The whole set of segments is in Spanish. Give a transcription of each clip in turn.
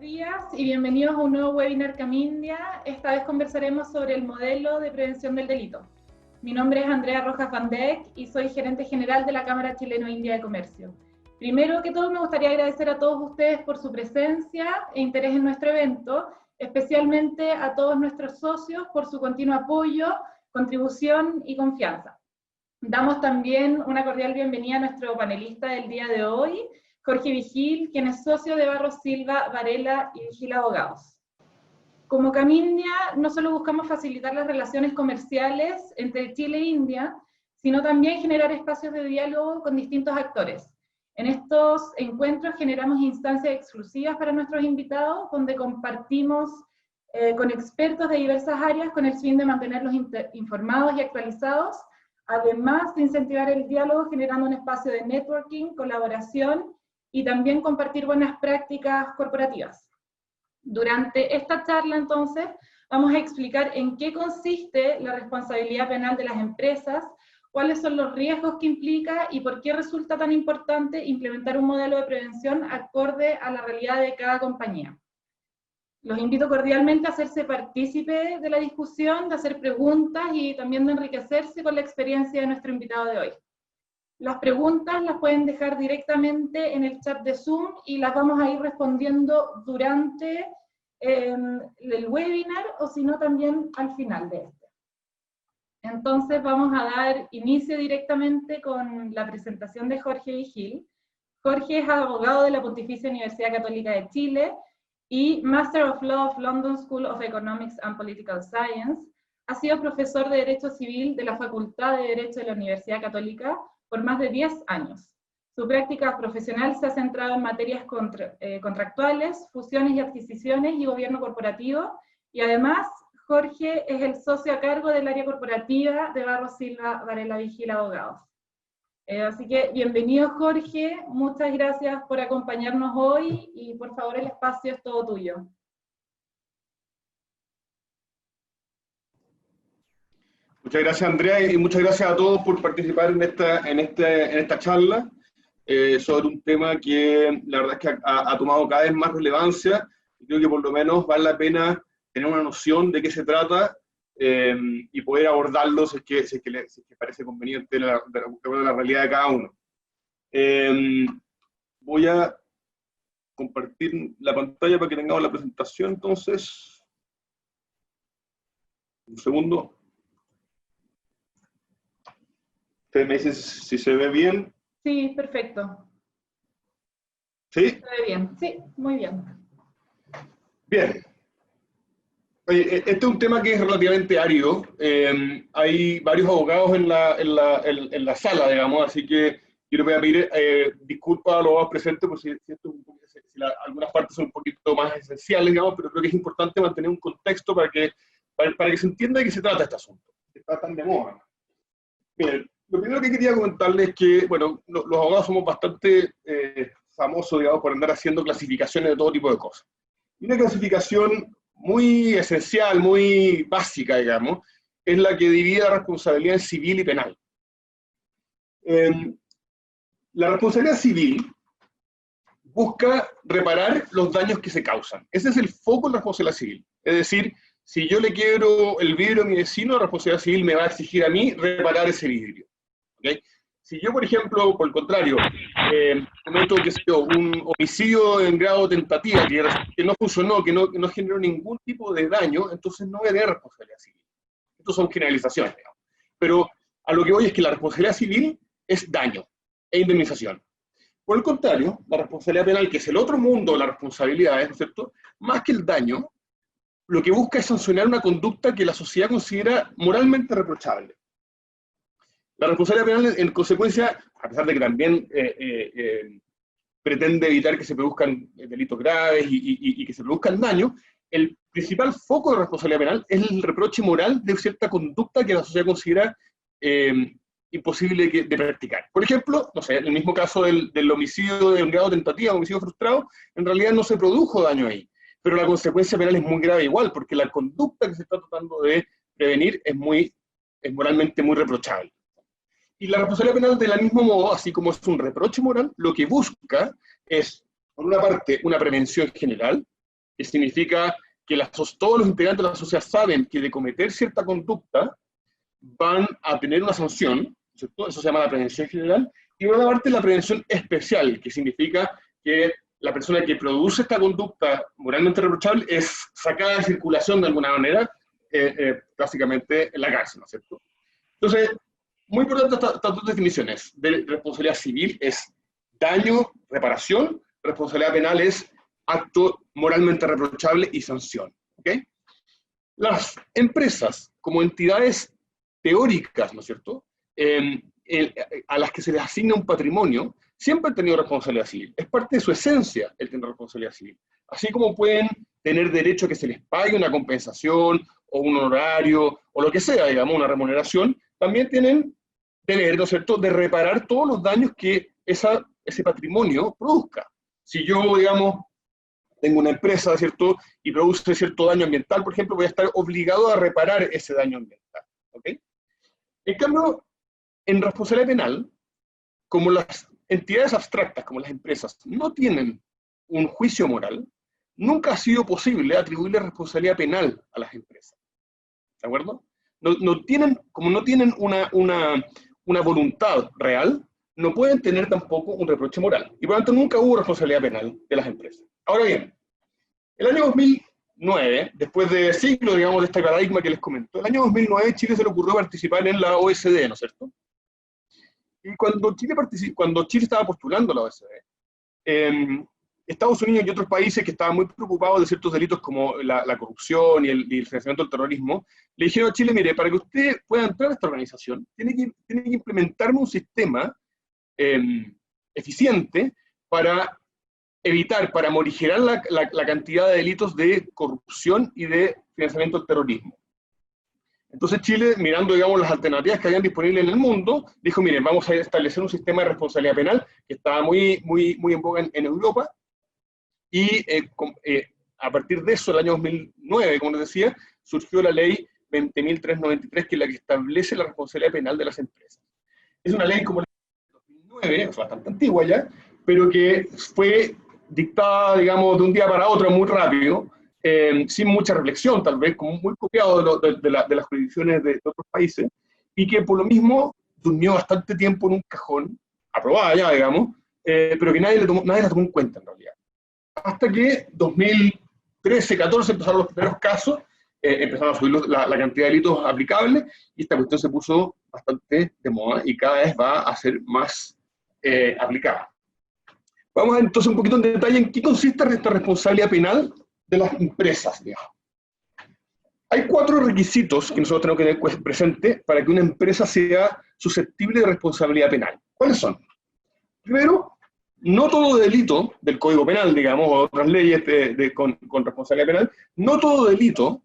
días y bienvenidos a un nuevo webinar Camindia. Esta vez conversaremos sobre el modelo de prevención del delito. Mi nombre es Andrea Rojas Van Dijk y soy gerente general de la Cámara Chileno-India de Comercio. Primero que todo me gustaría agradecer a todos ustedes por su presencia e interés en nuestro evento, especialmente a todos nuestros socios por su continuo apoyo, contribución y confianza. Damos también una cordial bienvenida a nuestro panelista del día de hoy, Jorge Vigil, quien es socio de Barros Silva, Varela y Vigil Abogados. Como Camindia, no solo buscamos facilitar las relaciones comerciales entre Chile e India, sino también generar espacios de diálogo con distintos actores. En estos encuentros generamos instancias exclusivas para nuestros invitados, donde compartimos con expertos de diversas áreas con el fin de mantenerlos informados y actualizados, además de incentivar el diálogo generando un espacio de networking, colaboración y también compartir buenas prácticas corporativas. Durante esta charla, entonces, vamos a explicar en qué consiste la responsabilidad penal de las empresas, cuáles son los riesgos que implica y por qué resulta tan importante implementar un modelo de prevención acorde a la realidad de cada compañía. Los invito cordialmente a hacerse partícipe de la discusión, de hacer preguntas y también de enriquecerse con la experiencia de nuestro invitado de hoy. Las preguntas las pueden dejar directamente en el chat de Zoom y las vamos a ir respondiendo durante el webinar o si no también al final de este. Entonces vamos a dar inicio directamente con la presentación de Jorge Vigil. Jorge es abogado de la Pontificia Universidad Católica de Chile y Master of Law of London School of Economics and Political Science. Ha sido profesor de Derecho Civil de la Facultad de Derecho de la Universidad Católica por más de 10 años. Su práctica profesional se ha centrado en materias contractuales, fusiones y adquisiciones y gobierno corporativo, y además Jorge es el socio a cargo del área corporativa de Barros Silva, Varela Vigil Abogados. Así que bienvenido Jorge, muchas gracias por acompañarnos hoy y por favor el espacio es todo tuyo. Muchas gracias Andrea y muchas gracias a todos por participar en esta charla sobre un tema que la verdad es que ha tomado cada vez más relevancia y creo que por lo menos vale la pena tener una noción de qué se trata y poder abordarlo si es que parece conveniente de la realidad de cada uno. Voy a compartir la pantalla para que tengamos la presentación entonces. Un segundo. ¿Ustedes me dicen si se ve bien? Sí, perfecto. ¿Sí? Se ve bien, sí, muy bien. Bien. Oye, este es un tema que es relativamente árido. Hay varios abogados en la sala, digamos, así que yo les voy a pedir disculpas a los abogados presentes por si algunas partes son un poquito más esenciales, digamos, pero creo que es importante mantener un contexto para que se entienda de qué se trata este asunto. Está tan de moda. Bien. Lo primero que quería comentarles es que, bueno, los abogados somos bastante famosos, digamos, por andar haciendo clasificaciones de todo tipo de cosas. Y una clasificación muy esencial, muy básica, digamos, es la que divide la responsabilidad en civil y penal. La responsabilidad civil busca reparar los daños que se causan. Ese es el foco de la responsabilidad civil. Es decir, si yo le quiebro el vidrio a mi vecino, la responsabilidad civil me va a exigir a mí reparar ese vidrio. ¿Okay? Si yo, por ejemplo, por el contrario, cometo un homicidio en grado de tentativa que no funcionó, que no generó ningún tipo de daño, entonces no voy a tener responsabilidad civil. Estos son generalizaciones, digamos. Pero a lo que voy es que la responsabilidad civil es daño e indemnización. Por el contrario, la responsabilidad penal, que es el otro mundo de las responsabilidades, ¿no es cierto?, más que el daño, lo que busca es sancionar una conducta que la sociedad considera moralmente reprochable. La responsabilidad penal, en consecuencia, a pesar de que también pretende evitar que se produzcan delitos graves y que se produzcan daños, el principal foco de la responsabilidad penal es el reproche moral de cierta conducta que la sociedad considera imposible de practicar. Por ejemplo, no sé, en el mismo caso del homicidio de un grado de tentativa, homicidio frustrado, en realidad no se produjo daño ahí, pero la consecuencia penal es muy grave igual, porque la conducta que se está tratando de prevenir es moralmente muy reprochable. Y la responsabilidad penal, del mismo modo, así como es un reproche moral, lo que busca es, por una parte, una prevención general, que significa que todos los integrantes de la sociedad saben que de cometer cierta conducta van a tener una sanción, ¿cierto? Eso se llama la prevención general, y por otra parte la prevención especial, que significa que la persona que produce esta conducta moralmente reprochable es sacada de circulación de alguna manera, básicamente en la cárcel, ¿no es cierto? Entonces, muy importante estas dos definiciones. De responsabilidad civil es daño, reparación, responsabilidad penal es acto moralmente reprochable y sanción. ¿Okay? Las empresas, como entidades teóricas, ¿no es cierto?, a las que se les asigna un patrimonio, siempre han tenido responsabilidad civil. Es parte de su esencia el tener responsabilidad civil. Así como pueden tener derecho a que se les pague una compensación o un honorario o lo que sea, digamos, una remuneración, también tienen deber, ¿no es cierto?, de reparar todos los daños que ese patrimonio produzca. Si yo, digamos, tengo una empresa, ¿cierto?, y produce cierto daño ambiental, por ejemplo, voy a estar obligado a reparar ese daño ambiental. ¿Ok? En cambio, en responsabilidad penal, como las entidades abstractas, como las empresas, no tienen un juicio moral, nunca ha sido posible atribuirle responsabilidad penal a las empresas. ¿De acuerdo? Como no tienen una voluntad real, no pueden tener tampoco un reproche moral. Y por lo tanto nunca hubo responsabilidad penal de las empresas. Ahora bien, el año 2009, después de siglos, digamos, de este paradigma que les comento, el año 2009 Chile se le ocurrió participar en la OSD, ¿no es cierto? Y cuando Chile estaba postulando a la OSD, Estados Unidos y otros países que estaban muy preocupados de ciertos delitos como la corrupción y el financiamiento del terrorismo, le dijeron a Chile, mire, para que usted pueda entrar a esta organización, tiene que implementarme un sistema eficiente para evitar, para morigerar la cantidad de delitos de corrupción y de financiamiento del terrorismo. Entonces Chile, mirando, digamos, las alternativas que habían disponibles en el mundo, dijo, miren, vamos a establecer un sistema de responsabilidad penal que estaba muy en boga en Europa, y a partir de eso, el año 2009, como les decía, surgió la ley 20.393, que es la que establece la responsabilidad penal de las empresas. Es una ley como la de 2009, es bastante antigua ya, pero que fue dictada, digamos, de un día para otro, muy rápido, sin mucha reflexión, tal vez, como muy copiado de las jurisdicciones de otros países, y que por lo mismo durmió bastante tiempo en un cajón, aprobada ya, digamos, pero que nadie la tomó en cuenta en realidad. Hasta que 2013, 14 empezaron los primeros casos, empezaron a subir la cantidad de delitos aplicables, y esta cuestión se puso bastante de moda y cada vez va a ser más aplicada. Vamos entonces un poquito en detalle en qué consiste esta responsabilidad penal de las empresas, digamos. Hay 4 requisitos que nosotros tenemos que tener presente para que una empresa sea susceptible de responsabilidad penal. ¿Cuáles son? Primero, no todo delito del Código Penal, digamos, o otras leyes con responsabilidad penal, no todo delito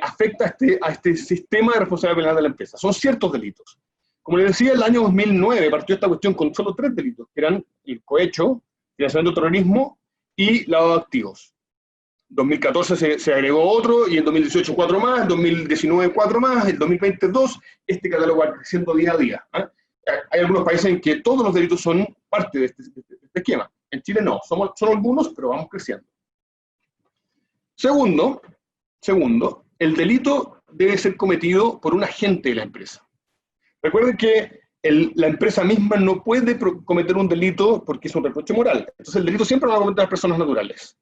afecta a este sistema de responsabilidad penal de la empresa. Son ciertos delitos. Como les decía, el año 2009 partió esta cuestión con solo 3 delitos, que eran el cohecho, financiamiento del terrorismo y lavado de activos. En 2014 se agregó otro, y en 2018 4 más, en 2019 4 más, en 2020 2, este catálogo va creciendo día a día. Hay algunos países en que todos los delitos son parte de este esquema. En Chile no, son algunos, pero vamos creciendo. Segundo, el delito debe ser cometido por un agente de la empresa. Recuerden que la empresa misma no puede cometer un delito porque es un reproche moral. Entonces el delito siempre lo van a cometer las personas naturales.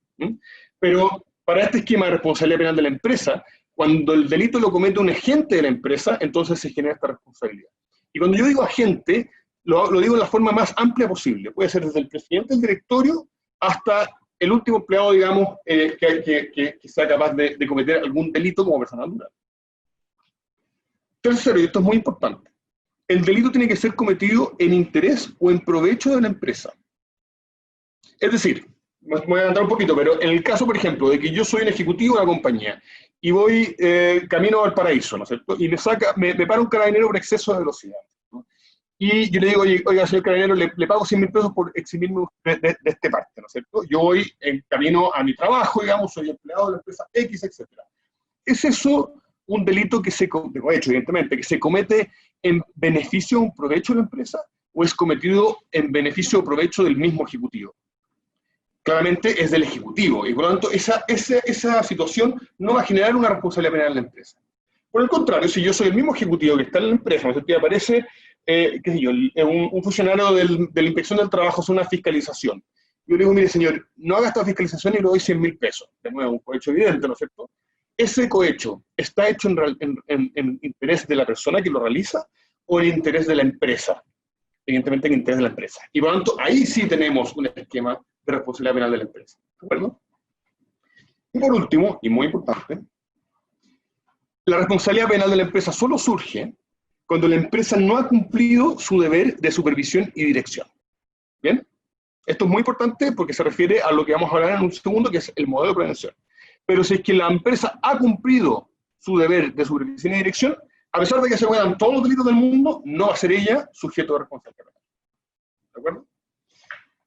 Pero para este esquema de responsabilidad penal de la empresa, cuando el delito lo comete un agente de la empresa, entonces se genera esta responsabilidad. Y cuando yo digo agente, lo digo en la forma más amplia posible. Puede ser desde el presidente del directorio hasta el último empleado, digamos, que sea capaz de cometer algún delito como persona natural. Tercero, y esto es muy importante, el delito tiene que ser cometido en interés o en provecho de la empresa. Es decir, me voy a adelantar un poquito, pero en el caso, por ejemplo, de que yo soy un ejecutivo de una compañía y voy camino a Valparaíso, ¿no es cierto? Y me para un carabinero por exceso de velocidad, ¿no? Y yo le digo, oiga, señor carabinero, le pago 100.000 pesos por eximirme de este parte, ¿no es cierto? Yo voy en camino a mi trabajo, digamos, soy empleado de la empresa X, etc. ¿Es eso un delito que evidentemente, que se comete en beneficio o un provecho de la empresa, o es cometido en beneficio o provecho del mismo ejecutivo? claramente es del Ejecutivo, y por lo tanto esa situación no va a generar una responsabilidad penal en la empresa. Por el contrario, si yo soy el mismo ejecutivo que está en la empresa, ¿no? Y aparece, qué sé yo, un funcionario de la Inspección del Trabajo hace una fiscalización. Yo le digo, mire señor, no haga esta fiscalización y le doy 100.000 pesos. De nuevo, un cohecho evidente, ¿no es cierto? ¿Ese cohecho está hecho en interés de la persona que lo realiza o en interés de la empresa? Evidentemente en interés de la empresa. Y por lo tanto, ahí sí tenemos un esquema de responsabilidad penal de la empresa. ¿De acuerdo? Y por último, y muy importante, la responsabilidad penal de la empresa solo surge cuando la empresa no ha cumplido su deber de supervisión y dirección. ¿Bien? Esto es muy importante porque se refiere a lo que vamos a hablar en un segundo, que es el modelo de prevención. Pero si es que la empresa ha cumplido su deber de supervisión y dirección, a pesar de que se cometan todos los delitos del mundo, no va a ser ella sujeto de responsabilidad penal. ¿De acuerdo?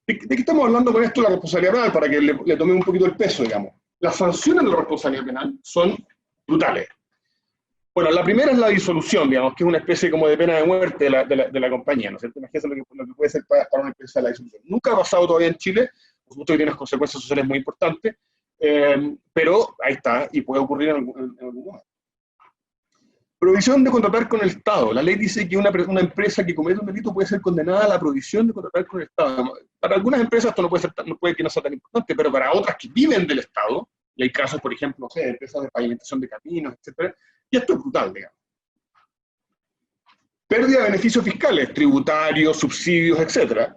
¿De qué estamos hablando con esto de la responsabilidad penal? Para que le tome un poquito el peso, digamos. Las sanciones de la responsabilidad penal son brutales. Bueno, la primera es la disolución, digamos, que es una especie como de pena de muerte de la compañía, ¿no es cierto? Imagínense lo que puede ser para una empresa la disolución. Nunca ha pasado todavía en Chile, por supuesto que tiene unas consecuencias sociales muy importantes, pero ahí está, y puede ocurrir en algún momento. Prohibición de contratar con el Estado. La ley dice que una empresa que comete un delito puede ser condenada a la prohibición de contratar con el Estado. Para algunas empresas esto no puede que no sea tan importante, pero para otras que viven del Estado, y hay casos, por ejemplo, no sé, de empresas de pavimentación de caminos, etc., y esto es brutal, digamos. Pérdida de beneficios fiscales, tributarios, subsidios, etc.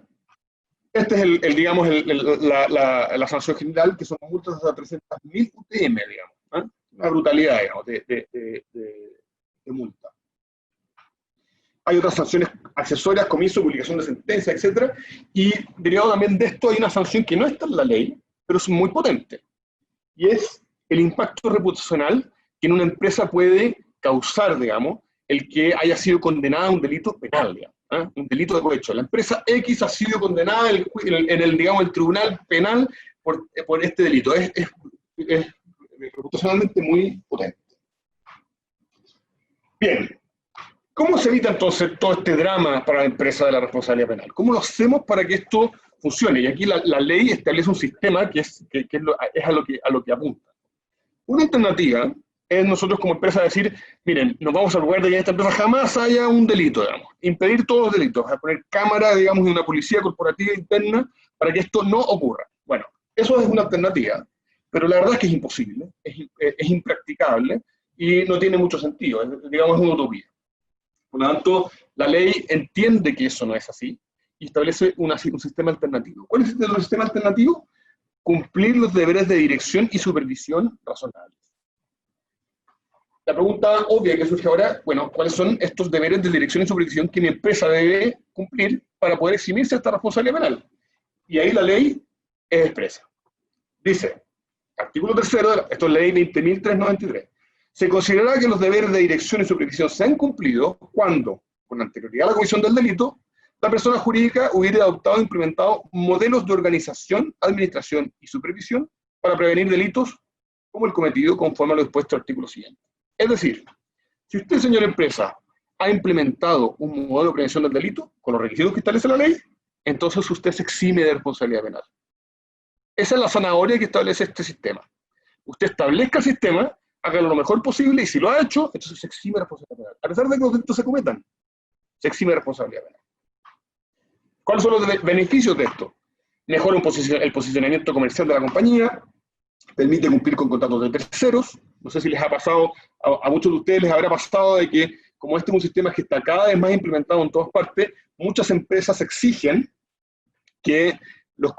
Este es digamos, la sanción general, que son multas hasta 300.000 UTM, digamos. ¿Eh? Una brutalidad, digamos, de multa. Hay otras sanciones accesorias, comiso, publicación de sentencia, etc. Y derivado también de esto hay una sanción que no está en la ley, pero es muy potente. Y es el impacto reputacional que en una empresa puede causar, digamos, el que haya sido condenada a un delito penal, digamos, ¿eh? Un delito de cohecho. La empresa X ha sido condenada digamos, el tribunal penal por este delito. Es reputacionalmente muy potente. Bien, ¿cómo se evita entonces todo este drama para la empresa de la responsabilidad penal? ¿Cómo lo hacemos para que esto funcione? Y aquí la ley establece un sistema que es a lo que apunta. Una alternativa es nosotros como empresa decir, miren, nos vamos a lugar de que en esta empresa jamás haya un delito, digamos, impedir todos los delitos, a poner cámara, digamos, de una policía corporativa interna para que esto no ocurra. Bueno, eso es una alternativa, pero la verdad es que es imposible, es impracticable y no tiene mucho sentido, digamos, es una utopía. Por lo tanto, la ley entiende que eso no es así y establece un sistema alternativo. ¿Cuál es el sistema alternativo? Cumplir los deberes de dirección y supervisión razonables. La pregunta obvia que surge ahora, bueno, ¿cuáles son estos deberes de dirección y supervisión que mi empresa debe cumplir para poder eximirse de esta responsabilidad penal? Y ahí la ley es expresa. Dice, artículo 3º, esto es ley 20.393, se considerará que los deberes de dirección y supervisión se han cumplido cuando, con anterioridad a la comisión del delito, la persona jurídica hubiera adoptado e implementado modelos de organización, administración y supervisión para prevenir delitos como el cometido conforme a lo dispuesto al artículo siguiente. Es decir, si usted, señora empresa, ha implementado un modelo de prevención del delito con los requisitos que establece la ley, entonces usted se exime de responsabilidad penal. Esa es la zanahoria que establece este sistema. Usted establezca el sistema, hágalo lo mejor posible, y si lo ha hecho, entonces se exime de responsabilidad penal. A pesar de que los delitos se cometan, se exime de responsabilidad penal. ¿Cuáles son los beneficios de esto? Mejora el posicionamiento comercial de la compañía, permite cumplir con contratos de terceros. No sé si les ha pasado, a muchos de ustedes les habrá pasado de que, como este es un sistema que está cada vez más implementado en todas partes, muchas empresas exigen que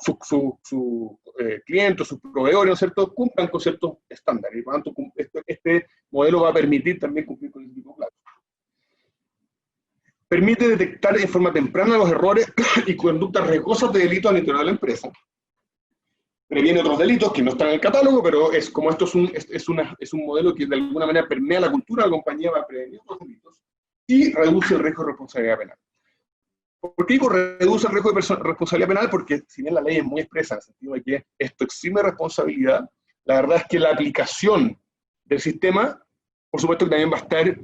sus clientes, sus proveedores, ¿no es cierto?, cumplan con ciertos estándares. Y por lo tanto, este modelo va a permitir también cumplir con ese tipo de plazos. Permite detectar de forma temprana los errores y conductas riesgosas de delitos al interior de la empresa. Previene otros delitos que no están en el catálogo, pero como esto es un modelo que de alguna manera permea la cultura de la compañía, va a prevenir otros delitos y reduce el riesgo de responsabilidad penal. ¿Por qué digo reduce el riesgo de responsabilidad penal? Porque si bien la ley es muy expresa en el sentido de que esto exime responsabilidad, la verdad es que la aplicación del sistema, por supuesto que también va a estar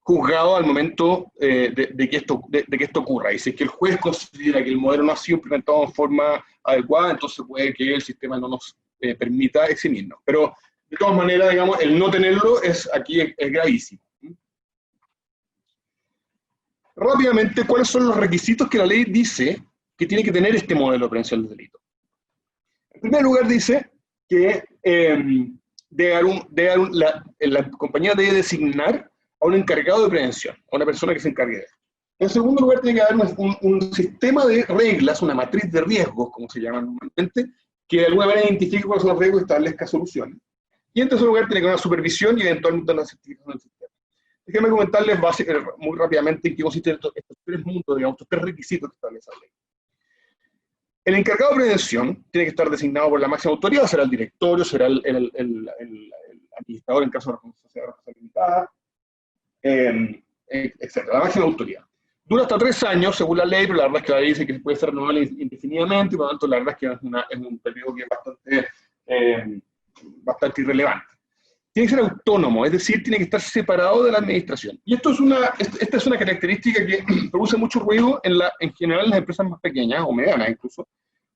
juzgado al momento de que esto ocurra. Y si es que el juez considera que el modelo no ha sido implementado de forma adecuada, entonces puede que el sistema no nos permita eximirnos. Pero, de todas maneras, digamos, el no tenerlo aquí es gravísimo. Rápidamente, ¿cuáles son los requisitos que la ley dice que tiene que tener este modelo de prevención del delito? En primer lugar, dice que la compañía debe designar a un encargado de prevención, a una persona que se encargue de eso. En segundo lugar, tiene que haber un sistema de reglas, una matriz de riesgos, como se llama normalmente, que de alguna manera identifique cuáles son los riesgos y establezca soluciones. Y en tercer lugar, tiene que haber una supervisión y eventualmente una certificación del sistema. Déjenme comentarles muy rápidamente en qué consisten estos tres mundos, digamos, estos tres requisitos que establece la ley. El encargado de prevención tiene que estar designado por la máxima autoridad, será el directorio, será el administrador en caso de responsabilidad limitada, etc. La máxima autoridad. Dura hasta 3 años, según la ley, pero la verdad es que la ley dice que puede ser renovable indefinidamente, y por lo tanto la verdad es que es un periodo que es bastante irrelevante. Tiene que ser autónomo, es decir, tiene que estar separado de la administración. Y esta es una característica que produce mucho ruido en general en las empresas más pequeñas, o medianas incluso,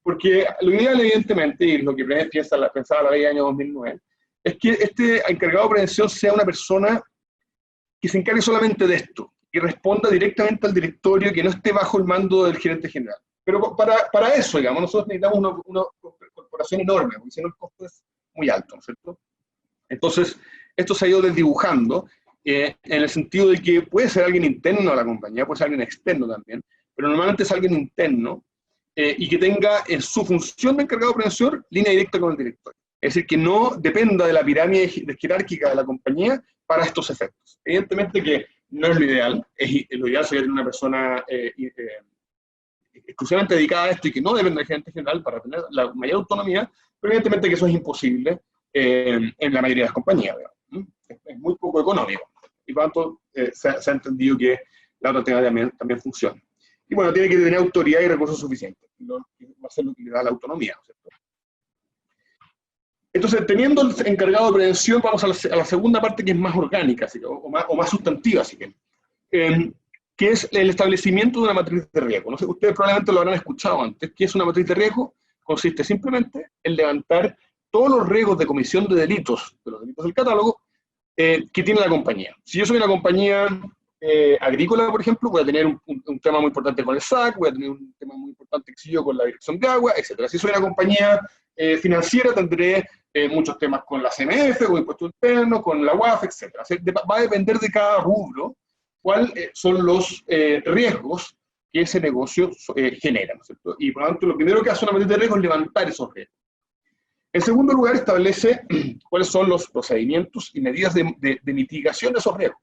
porque lo ideal, evidentemente, y lo que pensaba la ley del año 2009, es que este encargado de prevención sea una persona que se encargue solamente de esto, y responda directamente al directorio, que no esté bajo el mando del gerente general. Pero para eso, digamos, nosotros necesitamos una corporación enorme, porque si no el costo es muy alto, ¿no es cierto? Entonces, esto se ha ido desdibujando en el sentido de que puede ser alguien interno a la compañía, puede ser alguien externo también, pero normalmente es alguien interno y que tenga en su función de encargado de prevención línea directa con el directorio. Es decir, que no dependa de la pirámide jerárquica de la compañía para estos efectos. Evidentemente que no es lo ideal, lo ideal sería tener una persona exclusivamente dedicada a esto y que no dependa del gerente general para tener la mayor autonomía, pero evidentemente que eso es imposible en la mayoría de las compañías. Es muy poco económico. Y por lo tanto, se ha entendido que la otra también funciona. Y bueno, tiene que tener autoridad y recursos suficientes. Va a ser lo que le da la autonomía, ¿cierto? Entonces, teniendo el encargado de prevención, vamos a la segunda parte, que es más orgánica, así que, o más sustantiva, así que es el establecimiento de una matriz de riesgo. No sé, ustedes probablemente lo habrán escuchado antes. ¿Qué es una matriz de riesgo? Consiste simplemente en levantar todos los riesgos de comisión de delitos, de los delitos del catálogo, que tiene la compañía. Si yo soy una compañía agrícola, por ejemplo, voy a tener un tema muy importante con el SAC, voy a tener un tema muy importante con la dirección de agua, etc. Si soy una compañía financiera, tendré muchos temas con la CMF, con impuestos internos, con la UAF, etc. Va a depender de cada rubro cuáles son los riesgos que ese negocio genera, ¿no es cierto? Y por lo tanto, lo primero que hace una matriz de riesgo es levantar esos riesgos. En segundo lugar, establece cuáles son los procedimientos y medidas de mitigación de esos riesgos.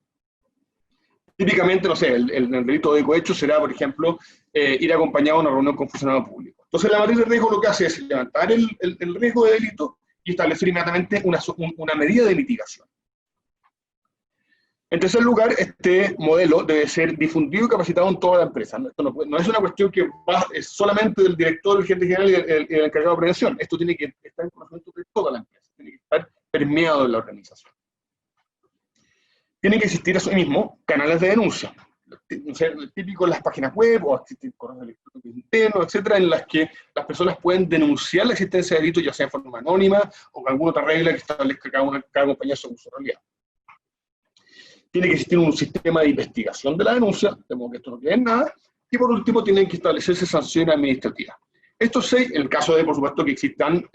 Típicamente, no sé, el delito de cohecho será, por ejemplo, ir acompañado a una reunión con funcionario público. Entonces, la matriz de riesgo lo que hace es levantar el riesgo de delito y establecer inmediatamente una medida de mitigación. En tercer lugar, este modelo debe ser difundido y capacitado en toda la empresa. Esto no es una cuestión que es solamente del director, el gerente general y el encargado de prevención. Esto tiene que estar en conocimiento de toda la empresa, tiene que estar permeado en la organización. Tienen que existir asimismo canales de denuncia. Típico en las páginas web o existen correos electrónicos internos, etcétera, en las que las personas pueden denunciar la existencia de delitos, ya sea en forma anónima o con alguna otra regla que establezca cada compañía según su realidad. Tiene que existir un sistema de investigación de la denuncia, de modo que esto no quede en nada, y por último tienen que establecerse sanciones administrativas. Estos 6, en el caso de, por supuesto, que existan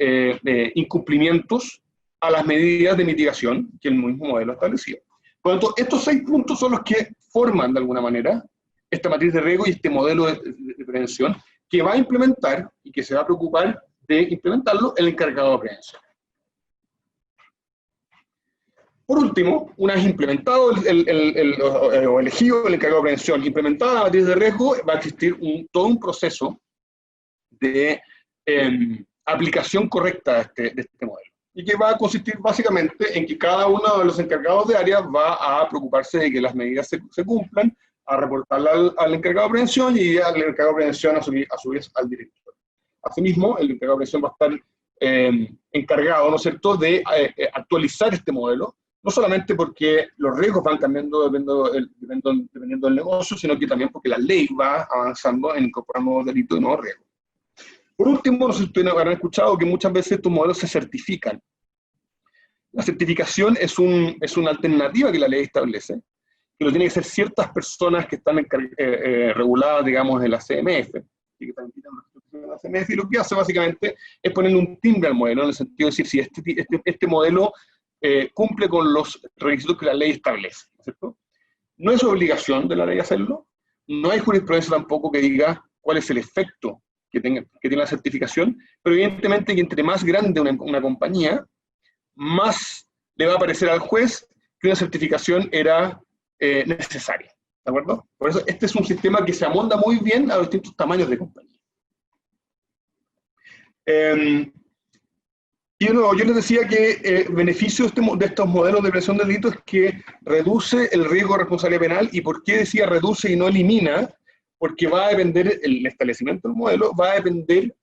incumplimientos a las medidas de mitigación que el mismo modelo ha establecido. Por lo tanto, estos 6 puntos son los que forman, de alguna manera, esta matriz de riesgo y este modelo de prevención que va a implementar y que se va a preocupar de implementarlo el encargado de prevención. Por último, una vez implementado o elegido el encargado de prevención, implementada la matriz de riesgo, va a existir todo un proceso de aplicación correcta de este modelo. Y que va a consistir básicamente en que cada uno de los encargados de área va a preocuparse de que las medidas se cumplan, a reportarla al encargado de prevención y al encargado de prevención a su vez al director. Asimismo, el encargado de prevención va a estar encargado, ¿no es cierto?, de actualizar este modelo No solamente porque los riesgos van cambiando dependiendo del negocio, sino que también porque la ley va avanzando en incorporar nuevos delitos y nuevos riesgos. Por último, no sé si ustedes habrán escuchado que muchas veces estos modelos se certifican. La certificación es una alternativa que la ley establece, que lo tienen que hacer ciertas personas que están reguladas, digamos, en la CMF, y que también tienen la CMF, y lo que hace básicamente es ponerle un timbre al modelo, en el sentido de decir si este modelo cumple con los requisitos que la ley establece, ¿cierto? No es obligación de la ley hacerlo, no hay jurisprudencia tampoco que diga cuál es el efecto que tiene la certificación, pero evidentemente que entre más grande una compañía, más le va a parecer al juez que una certificación era necesaria, ¿de acuerdo? Por eso este es un sistema que se amolda muy bien a los distintos tamaños de compañía. Y yo les decía que el beneficio de estos modelos de prevención del delito es que reduce el riesgo de responsabilidad penal. ¿Y por qué decía reduce y no elimina? Porque va a depender, el establecimiento del modelo va a depender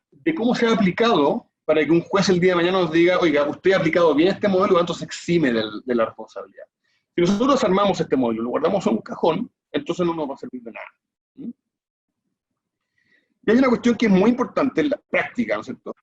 de cómo se ha aplicado, para que un juez el día de mañana nos diga, oiga, usted ha aplicado bien este modelo, entonces se exime de la responsabilidad. Si nosotros armamos este modelo, lo guardamos en un cajón, entonces no nos va a servir de nada. Y hay una cuestión que es muy importante en la práctica, ¿no es cierto?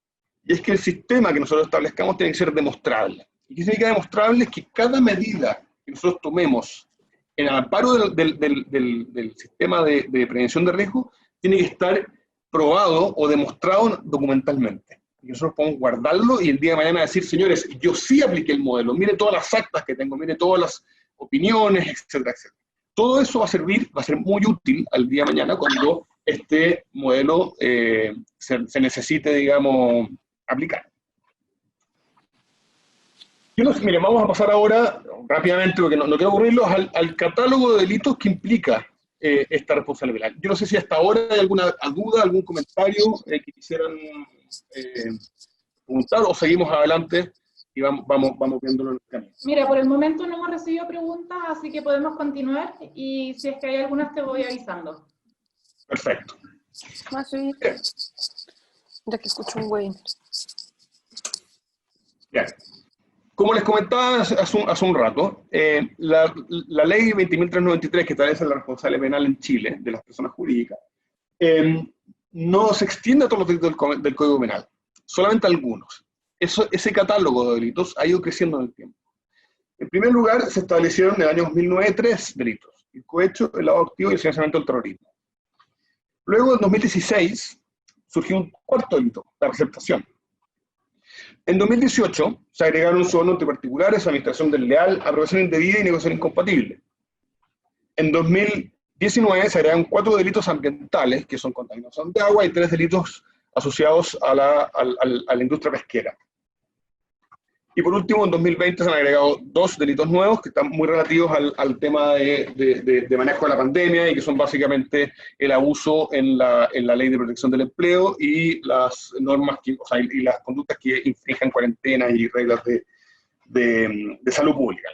Y es que el sistema que nosotros establezcamos tiene que ser demostrable. ¿Y qué significa demostrable? Es que cada medida que nosotros tomemos en el amparo del sistema de prevención de riesgo tiene que estar probado o demostrado documentalmente. Y nosotros podemos guardarlo y el día de mañana decir, señores, yo sí apliqué el modelo, mire todas las actas que tengo, mire todas las opiniones, etcétera, etcétera. Todo eso va a ser muy útil al día de mañana cuando este modelo se necesite, digamos, aplicar. Mire, vamos a pasar ahora, rápidamente, porque no quiero aburrirlos, al catálogo de delitos que implica esta responsabilidad. Yo no sé si hasta ahora hay alguna duda, algún comentario que quisieran preguntar, o seguimos adelante y vamos viéndolo en el camino. Mira, por el momento no hemos recibido preguntas, así que podemos continuar, y si es que hay algunas te voy avisando. Perfecto. Ya que escucho un güey. Bien. Como les comentaba hace un rato, la ley 20.393 que establece la responsabilidad penal en Chile de las personas jurídicas, no se extiende a todos los delitos del Código Penal, solamente a algunos. Ese catálogo de delitos ha ido creciendo en el tiempo. En primer lugar, se establecieron en el año 2009 3 delitos: el cohecho, el lavado activo y el financiamiento del terrorismo. Luego, en 2016, surgió un cuarto delito, la receptación. En 2018 se agregaron sobornos entre particulares, administración desleal, apropiación indebida y negociación incompatible. En 2019 se agregaron 4 delitos ambientales, que son contaminación de agua, y 3 delitos asociados a la industria pesquera. Y por último, en 2020 se han agregado 2 delitos nuevos que están muy relativos al tema de manejo de la pandemia, y que son básicamente el abuso en la ley de protección del empleo y las normas y las conductas que infringen cuarentenas y reglas de salud pública.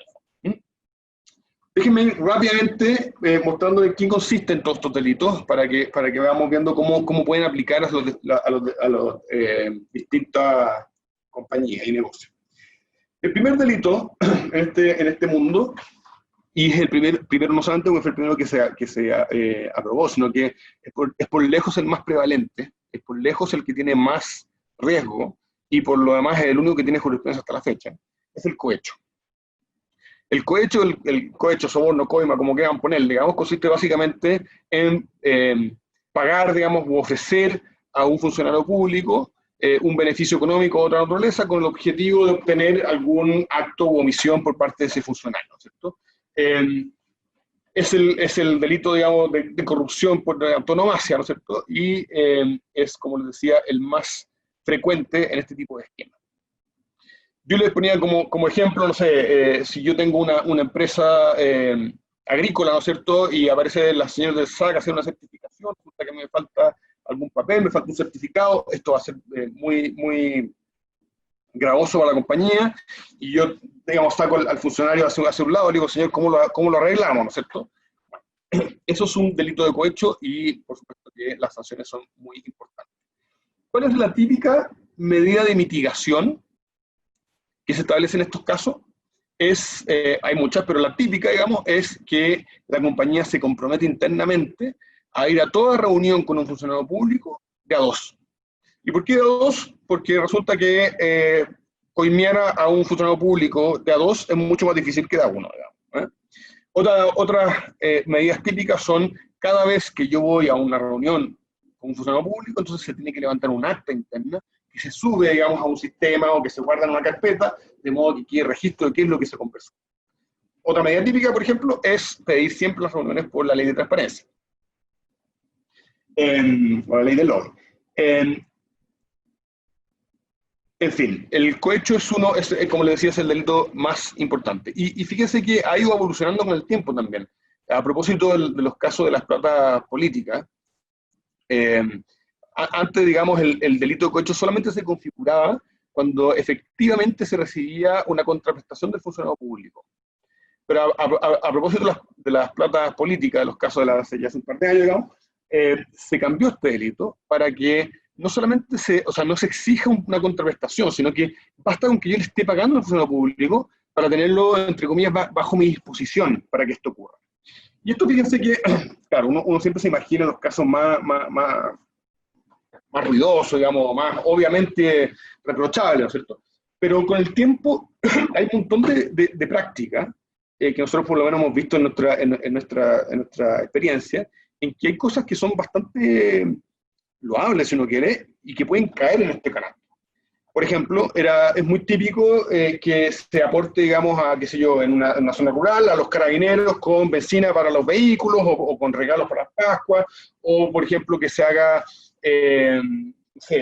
Déjenme ir rápidamente mostrando en qué consisten todos estos delitos para que veamos viendo cómo pueden aplicar a las distintas compañías y negocios. El primer delito en este mundo, y es el primero no solamente porque fue el primero que se aprobó, sino que es por lejos el más prevalente, es por lejos el que tiene más riesgo, y por lo demás es el único que tiene jurisprudencia hasta la fecha, es el cohecho. El cohecho, soborno, coima, como quieran poner, digamos, consiste básicamente en pagar, digamos, u ofrecer a un funcionario público un beneficio económico de otra naturaleza con el objetivo de obtener algún acto u omisión por parte de ese funcionario, ¿cierto? Es el delito, digamos, de corrupción por antonomasia, ¿no es cierto? Y es, como les decía, el más frecuente en este tipo de esquemas. Yo les ponía como ejemplo, no sé, si yo tengo una empresa agrícola, ¿no es cierto? Y aparece la señora del SAC a hacer una certificación, resulta que me falta algún papel, me falta un certificado, esto va a ser muy, muy gravoso para la compañía, y yo, digamos, saco al funcionario hacia un lado, le digo, señor, ¿cómo lo arreglamos, ¿no es cierto? Bueno, eso es un delito de cohecho, y por supuesto que las sanciones son muy importantes. ¿Cuál es la típica medida de mitigación que se establece en estos casos? hay muchas, pero la típica, digamos, es que la compañía se compromete internamente a ir a toda reunión con un funcionario público de a dos. ¿Y por qué de a dos? Porque resulta que coimear a un funcionario público de a dos es mucho más difícil que de a uno, digamos, ¿eh? Otras medidas típicas son, cada vez que yo voy a una reunión con un funcionario público, entonces se tiene que levantar un acta interna que se sube, digamos, a un sistema o que se guarda en una carpeta, de modo que quede registro de qué es lo que se conversó. Otra medida típica, por ejemplo, es pedir siempre las reuniones por la ley de transparencia, o la ley del lobby. En fin, el cohecho como le decía, es el delito más importante. Y fíjense que ha ido evolucionando con el tiempo también. A propósito de los casos de las platas políticas, antes, digamos, el delito de cohecho solamente se configuraba cuando efectivamente se recibía una contraprestación del funcionario público. Pero a propósito de las platas políticas, de los casos de ya hace un par de años, digamos, se cambió este delito para que no solamente no se exija una contraprestación, sino que basta con que yo le esté pagando al funcionario público para tenerlo, entre comillas, bajo mi disposición para que esto ocurra. Y esto, fíjense que, claro, uno siempre se imagina los casos más ruidosos, digamos, más obviamente reprochables, ¿no es cierto? Pero con el tiempo hay un montón de prácticas que nosotros por lo menos hemos visto en nuestra experiencia, en que hay cosas que son bastante loables, si uno quiere, y que pueden caer en este canal. Por ejemplo, es muy típico que se aporte, digamos, qué sé yo, en una zona rural, a los carabineros con benzina para los vehículos, o con regalos para las Pascuas, o, por ejemplo, que se haga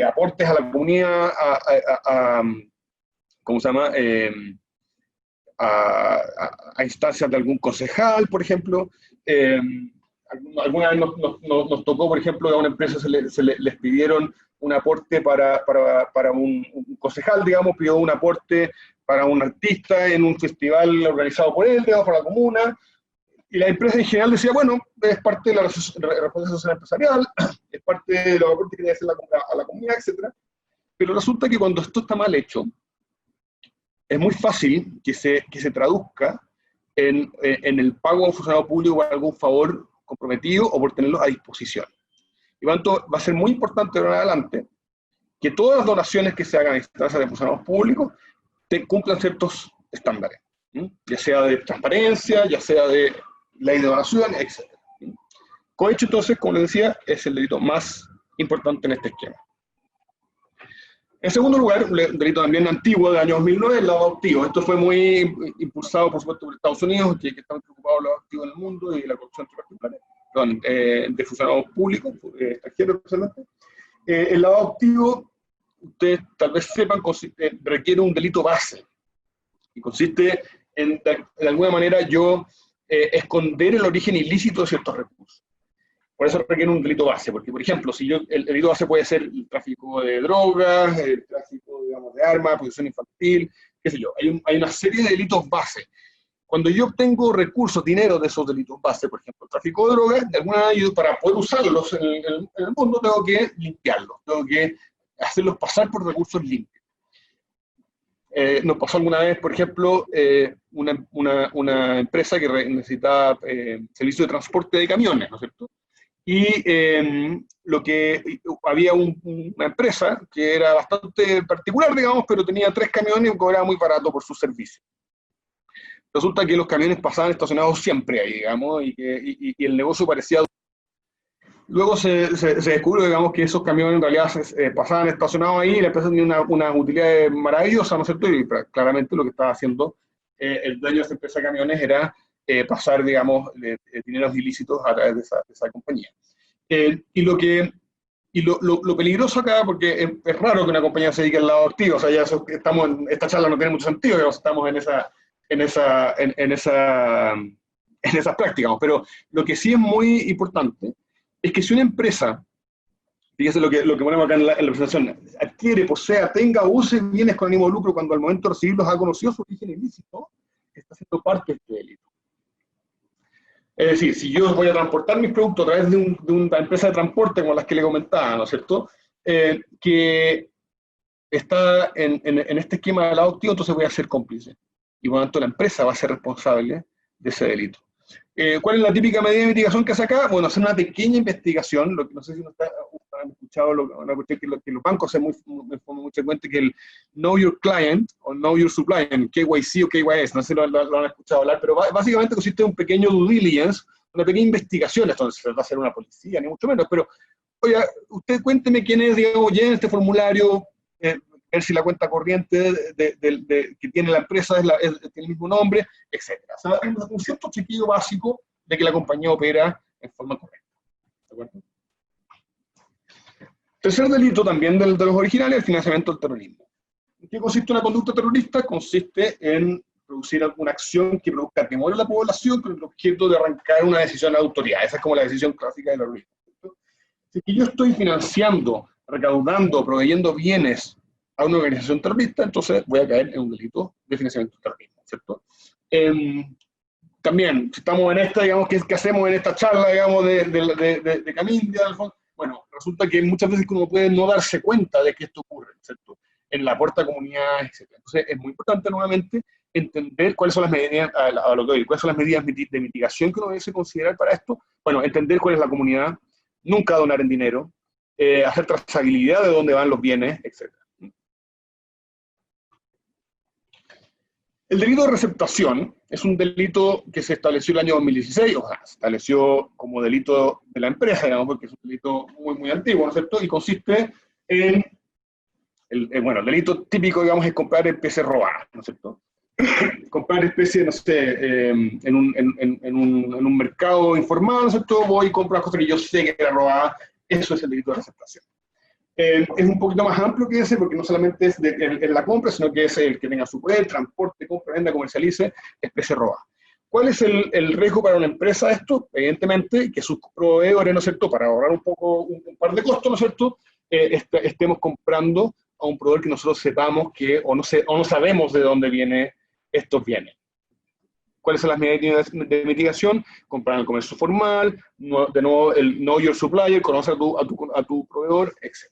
aportes a la comunidad, ¿cómo se llama? A instancias de algún concejal, por ejemplo. Alguna vez nos tocó, por ejemplo, a una empresa les pidieron un aporte para un concejal, digamos, pidió un aporte para un artista en un festival organizado por él, digamos, por la comuna, y la empresa en general decía, bueno, es parte de la responsabilidad social empresarial, es parte de los aportes que tiene que hacer a la comunidad, etc. Pero resulta que cuando esto está mal hecho, es muy fácil que se traduzca en el pago a un funcionario público por algún favor comprometido o por tenerlos a disposición. Y por tanto, va a ser muy importante de ahora en adelante que todas las donaciones que se hagan a instancias de funcionarios públicos cumplan ciertos estándares, ya sea de transparencia, ya sea de ley de donación, etc. Cohecho, entonces, como les decía, es el delito más importante en este esquema. En segundo lugar, un delito también antiguo, del año 2009, el lavado activo. Esto fue muy impulsado, por supuesto, por Estados Unidos, que están preocupados del lavado activo en el mundo y la corrupción entre particulares, de funcionarios públicos, extranjeros especialmente. El lavado activo, ustedes tal vez sepan, requiere un delito base, y consiste en, de alguna manera, esconder el origen ilícito de ciertos recursos. Por eso requiere un delito base, porque, por ejemplo, el delito base puede ser el tráfico de drogas, el tráfico, digamos, de armas, posesión infantil, qué sé yo. Hay una serie de delitos base. Cuando yo obtengo recursos, dinero de esos delitos base, por ejemplo, el tráfico de drogas, de alguna manera, para poder usarlos en el mundo, tengo que limpiarlos, tengo que hacerlos pasar por recursos limpios. Nos pasó alguna vez, por ejemplo, una empresa que necesitaba servicio de transporte de camiones, ¿no es cierto? Y había una empresa que era bastante particular, digamos, pero tenía 3 camiones y cobraba muy barato por su servicio. Resulta que los camiones pasaban estacionados siempre ahí, digamos, y el negocio parecía... Luego se descubrió, digamos, que esos camiones en realidad pasaban estacionados ahí, y la empresa tenía una utilidad maravillosa, ¿no es cierto? Y claramente lo que estaba haciendo el dueño de esa empresa de camiones era pasar, digamos, dineros ilícitos a través de esa compañía. Y lo peligroso acá, porque es raro que una compañía se dedique al lado activo, o sea, esta charla no tiene mucho sentido, digamos, estamos en esas prácticas, pero lo que sí es muy importante es que si una empresa, fíjese lo que ponemos acá en la presentación, adquiere, posea, tenga o use bienes con ánimo de lucro cuando al momento de recibirlos ha conocido su origen ilícito, está siendo parte de este delito. Es decir, si yo voy a transportar mis productos a través de una empresa de transporte como las que le comentaba, ¿no es cierto?, que está en este esquema de lavado activo, entonces voy a ser cómplice. y por lo tanto la empresa va a ser responsable de ese delito. ¿Cuál es la típica medida de mitigación que hace acá? Bueno, hacer una pequeña investigación, lo que no sé si no han escuchado, una cuestión que los bancos hacen muy frecuente, que el Know Your Client o Know Your Supplier, KYC o KYS, no sé si lo han escuchado hablar, pero básicamente consiste en un pequeño due diligence, una pequeña investigación. Esto no se va a hacer una policía, ni mucho menos, pero, oiga, usted cuénteme quién es, digamos, llene este formulario, ver si la cuenta corriente que tiene la empresa tiene el mismo nombre, etc. O sea, un cierto chequeo básico de que la compañía opera en forma correcta. ¿De acuerdo? Tercer delito también de los originales, el financiamiento del terrorismo. ¿En qué consiste una conducta terrorista? Consiste en producir alguna acción que produzca temor a la población con el objeto de arrancar una decisión a la autoridad. Esa es como la decisión clásica del terrorismo. Si yo estoy financiando, recaudando, proveyendo bienes a una organización terrorista, entonces voy a caer en un delito de financiamiento del terrorismo, ¿cierto? También, si estamos en esta, digamos, ¿qué hacemos en esta charla, digamos, de Camindia, al fondo? Bueno, resulta que muchas veces uno puede no darse cuenta de que esto ocurre, ¿cierto? En la puerta comunidad, etc. Entonces, es muy importante, nuevamente, entender cuáles son las medidas, cuáles son las medidas de mitigación que uno debe considerar para esto. Bueno, entender cuál es la comunidad, nunca donar en dinero, hacer trazabilidad de dónde van los bienes, etc. El delito de receptación es un delito que se estableció el año 2016, o sea, se estableció como delito de la empresa, digamos, porque es un delito muy, muy antiguo, ¿no es cierto? Y consiste en, bueno, el delito típico, digamos, es comprar especies robadas, ¿no es cierto? Comprar especies, no sé, en un mercado informal, ¿no es cierto? Voy y compro las cosas que yo sé que era robada, eso es el delito de receptación. Es un poquito más amplio que ese, porque no solamente es la compra, sino que es el que tenga su poder, transporte, compra, venda, comercialice, especie robada. ¿Cuál es el riesgo para una empresa de esto? Evidentemente, que sus proveedores, ¿no es cierto?, para ahorrar un poco, un par de costos, ¿no es cierto?, estemos comprando a un proveedor que nosotros sepamos que, o no sabemos de dónde viene estos bienes. ¿Cuáles son las medidas de mitigación? Comprar en el comercio formal, de nuevo el Know Your Supplier, conocer a tu proveedor, etc.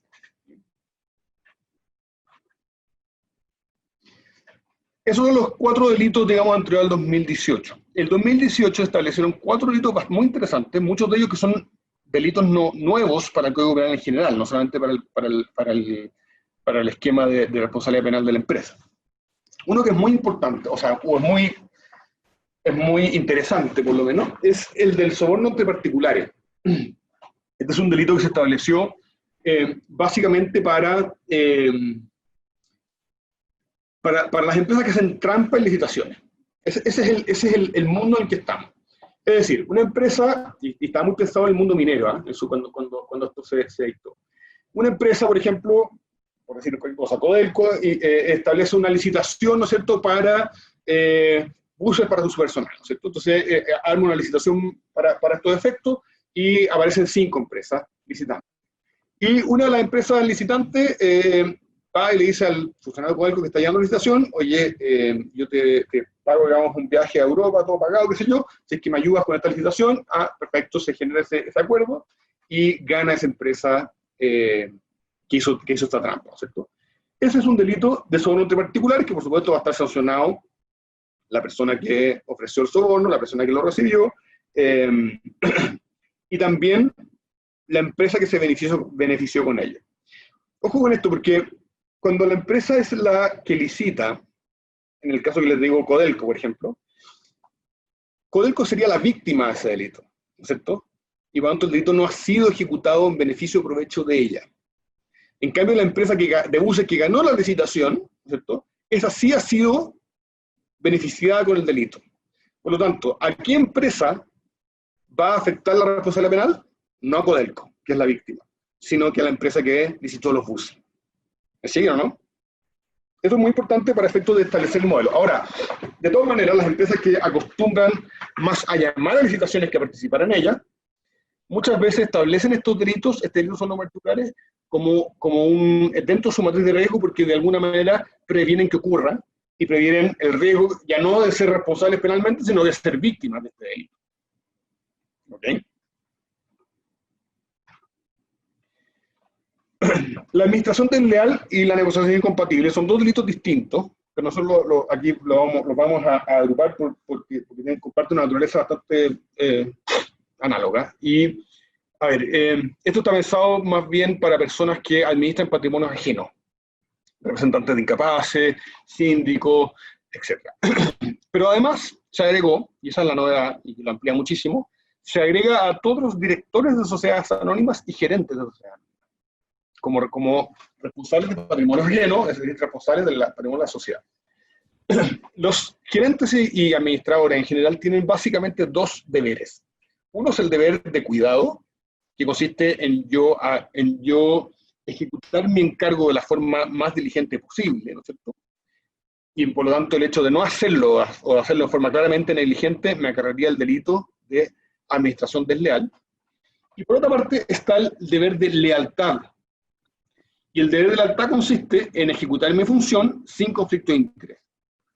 Esos son los 4 delitos, digamos, anterior al 2018. El 2018 establecieron 4 delitos muy interesantes, muchos de ellos que son delitos nuevos para el Código Penal en general, no solamente para el esquema de responsabilidad penal de la empresa. Uno que es muy importante, o sea, es muy interesante, por lo menos, es el del soborno entre particulares. Este es un delito que se estableció básicamente para las empresas que hacen trampa en licitaciones. Ese es el mundo en el que estamos. Es decir, una empresa, y está muy pensado en el mundo minero, eso cuando esto se dictó. Una empresa, por ejemplo, por decir cualquier cosa, Codelco, establece una licitación, ¿no es cierto?, para buses para su personal, ¿no es cierto? Entonces, arma una licitación para estos efectos y aparecen 5 empresas licitantes. Y una de las empresas licitantes va y le dice al funcionario Codelco que está llevando la licitación: oye, yo te pago, digamos, un viaje a Europa, todo pagado, qué sé yo, si es que me ayudas con esta licitación. Perfecto, se genera ese acuerdo y gana esa empresa que hizo esta trampa, ¿cierto? Ese es un delito de soborno entre particulares que, por supuesto, va a estar sancionado la persona que ofreció el soborno, la persona que lo recibió, y también la empresa que se benefició con ello. Ojo con esto, porque cuando la empresa es la que licita, en el caso que les digo Codelco, por ejemplo, Codelco sería la víctima de ese delito, ¿no es cierto? Y por lo tanto el delito no ha sido ejecutado en beneficio o provecho de ella. En cambio, la empresa de buses que ganó la licitación, ¿no es cierto?, esa sí ha sido beneficiada con el delito. Por lo tanto, ¿a qué empresa va a afectar la responsabilidad penal? No a Codelco, que es la víctima, sino que a la empresa que licitó los buses. ¿Me siguen o no? Eso es muy importante para efectos de establecer el modelo. Ahora, de todas maneras, las empresas que acostumbran más a llamar a licitaciones que a participar en ellas, muchas veces establecen estos delitos son no particulares, como dentro de su matriz de riesgo, porque de alguna manera previenen que ocurra y previenen el riesgo ya no de ser responsables penalmente, sino de ser víctimas de este delito. ¿Ok? La administración desleal y la negociación incompatible son 2 delitos distintos, pero nosotros aquí lo vamos a agrupar porque comparte una naturaleza bastante análoga. Y, a ver, esto está pensado más bien para personas que administran patrimonios ajenos, representantes de incapaces, síndicos, etc. Pero además se agregó, y esa es la novedad, y lo amplía muchísimo, se agrega a todos los directores de sociedades anónimas y gerentes de sociedades anónimas, como responsables de patrimonio ajeno, es decir, responsables del patrimonio de la sociedad. Los gerentes y administradores en general tienen básicamente dos deberes. Uno es el deber de cuidado, que consiste en yo ejecutar mi encargo de la forma más diligente posible, ¿no es cierto? Y por lo tanto el hecho de no hacerlo o hacerlo de forma claramente negligente me acarrearía el delito de administración desleal. Y por otra parte está el deber de lealtad. Y el deber de lealtad consiste en ejecutar mi función sin conflicto de interés.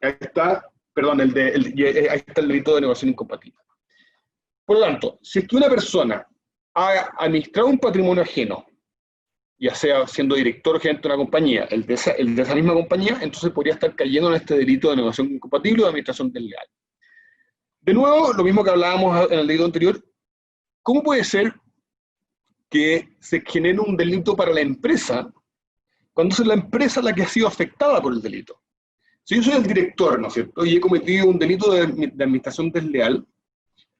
Ahí está, perdón, ahí está el delito de negociación incompatible. Por lo tanto, si es que una persona ha administrado un patrimonio ajeno, ya sea siendo director o gerente de una compañía, el de esa misma compañía, entonces podría estar cayendo en este delito de negociación incompatible o de administración desleal. De nuevo, lo mismo que hablábamos en el delito anterior, ¿cómo puede ser que se genere un delito para la empresa cuando es la empresa la que ha sido afectada por el delito? Si yo soy el director, ¿no es cierto?, y he cometido un delito de administración desleal,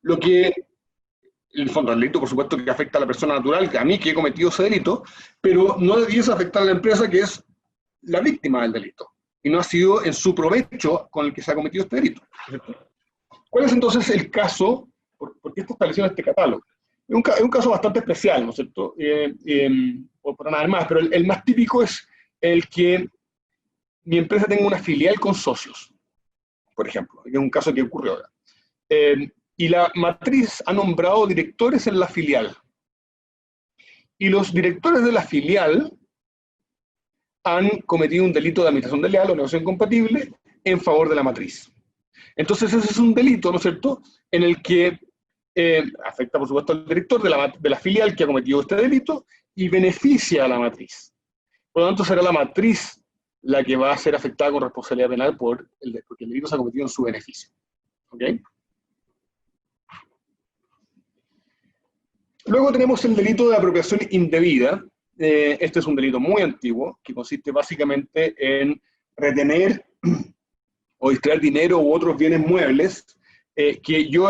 lo que, en el fondo, el delito, por supuesto, que afecta a la persona natural, que a mí que he cometido ese delito, pero no debiese afectar a la empresa, que es la víctima del delito, y no ha sido en su provecho con el que se ha cometido este delito, ¿cierto? ¿Cuál es entonces el caso? ¿Por qué está establecido en este catálogo? Es un caso bastante especial, ¿no es cierto? Por nada más, pero el más típico es el que mi empresa tenga una filial con socios, por ejemplo, que es un caso que ocurrió ahora. Y la matriz ha nombrado directores en la filial. Y los directores de la filial han cometido un delito de administración desleal o negociación incompatible en favor de la matriz. Entonces ese es un delito, ¿no es cierto?, en el que afecta, por supuesto, al director de la filial que ha cometido este delito y beneficia a la matriz. Por lo tanto, será la matriz la que va a ser afectada con responsabilidad penal porque el delito se ha cometido en su beneficio. ¿Ok? Luego tenemos el delito de apropiación indebida. Este es un delito muy antiguo, que consiste básicamente en retener o distraer dinero u otros bienes muebles que yo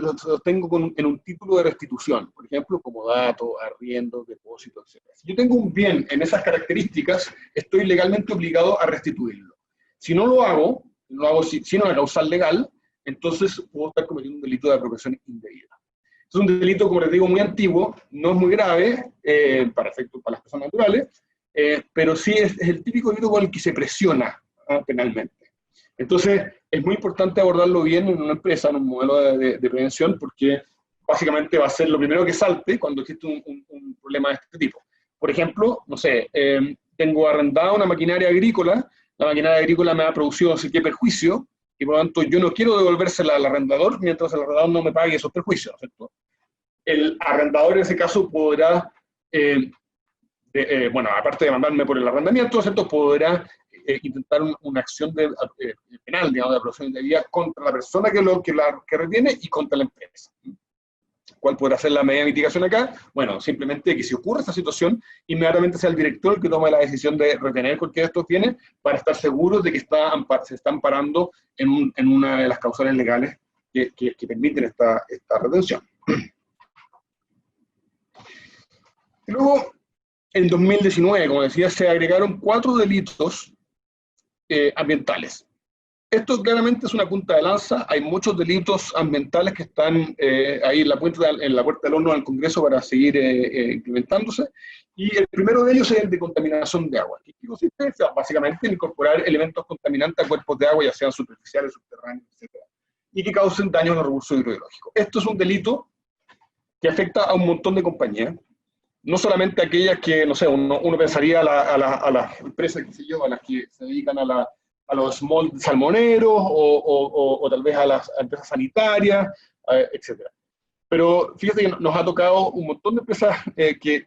los tengo en un título de restitución, por ejemplo, como dato, arriendo, depósito, etc. Si yo tengo un bien en esas características, estoy legalmente obligado a restituirlo. Si no lo hago sin una causal legal, entonces puedo estar cometiendo un delito de apropiación indebida. Es un delito, como les digo, muy antiguo, no es muy grave para las personas naturales, pero sí es el típico delito con el que se presiona penalmente. Entonces, es muy importante abordarlo bien en una empresa, en un modelo de prevención, porque básicamente va a ser lo primero que salte cuando existe un problema de este tipo. Por ejemplo, no sé, tengo arrendada una maquinaria agrícola, la maquinaria agrícola me ha producido no sé qué perjuicio, y por lo tanto yo no quiero devolvérsela al arrendador mientras el arrendador no me pague esos perjuicios, ¿cierto? El arrendador en ese caso podrá, bueno, aparte de mandarme por el arrendamiento, ¿cierto?, podrá intentar una acción penal, digamos, de apropiación indebida contra la persona que retiene y contra la empresa. ¿Cuál podrá ser la medida de mitigación acá? Bueno, simplemente que si ocurre esta situación, inmediatamente sea el director el que tome la decisión de retener cualquiera de estos bienes para estar seguros de que se está amparando en una de las causales legales que permiten esta retención. Y luego, en 2019, como decía, se agregaron 4 delitos ambientales. Esto claramente es una punta de lanza. Hay muchos delitos ambientales que están ahí en la puerta del horno del Congreso para seguir implementándose. Y el primero de ellos es el de contaminación de agua, que consiste básicamente en incorporar elementos contaminantes a cuerpos de agua, ya sean superficiales, subterráneos, etc., y que causen daños a los recursos hidrobiológicos. Esto es un delito que afecta a un montón de compañías, no solamente aquellas que, no sé, uno pensaría a las empresas, qué sé yo, a las que se dedican a los smolt salmoneros o tal vez a las empresas sanitarias, etc. Pero fíjate que nos ha tocado un montón de empresas que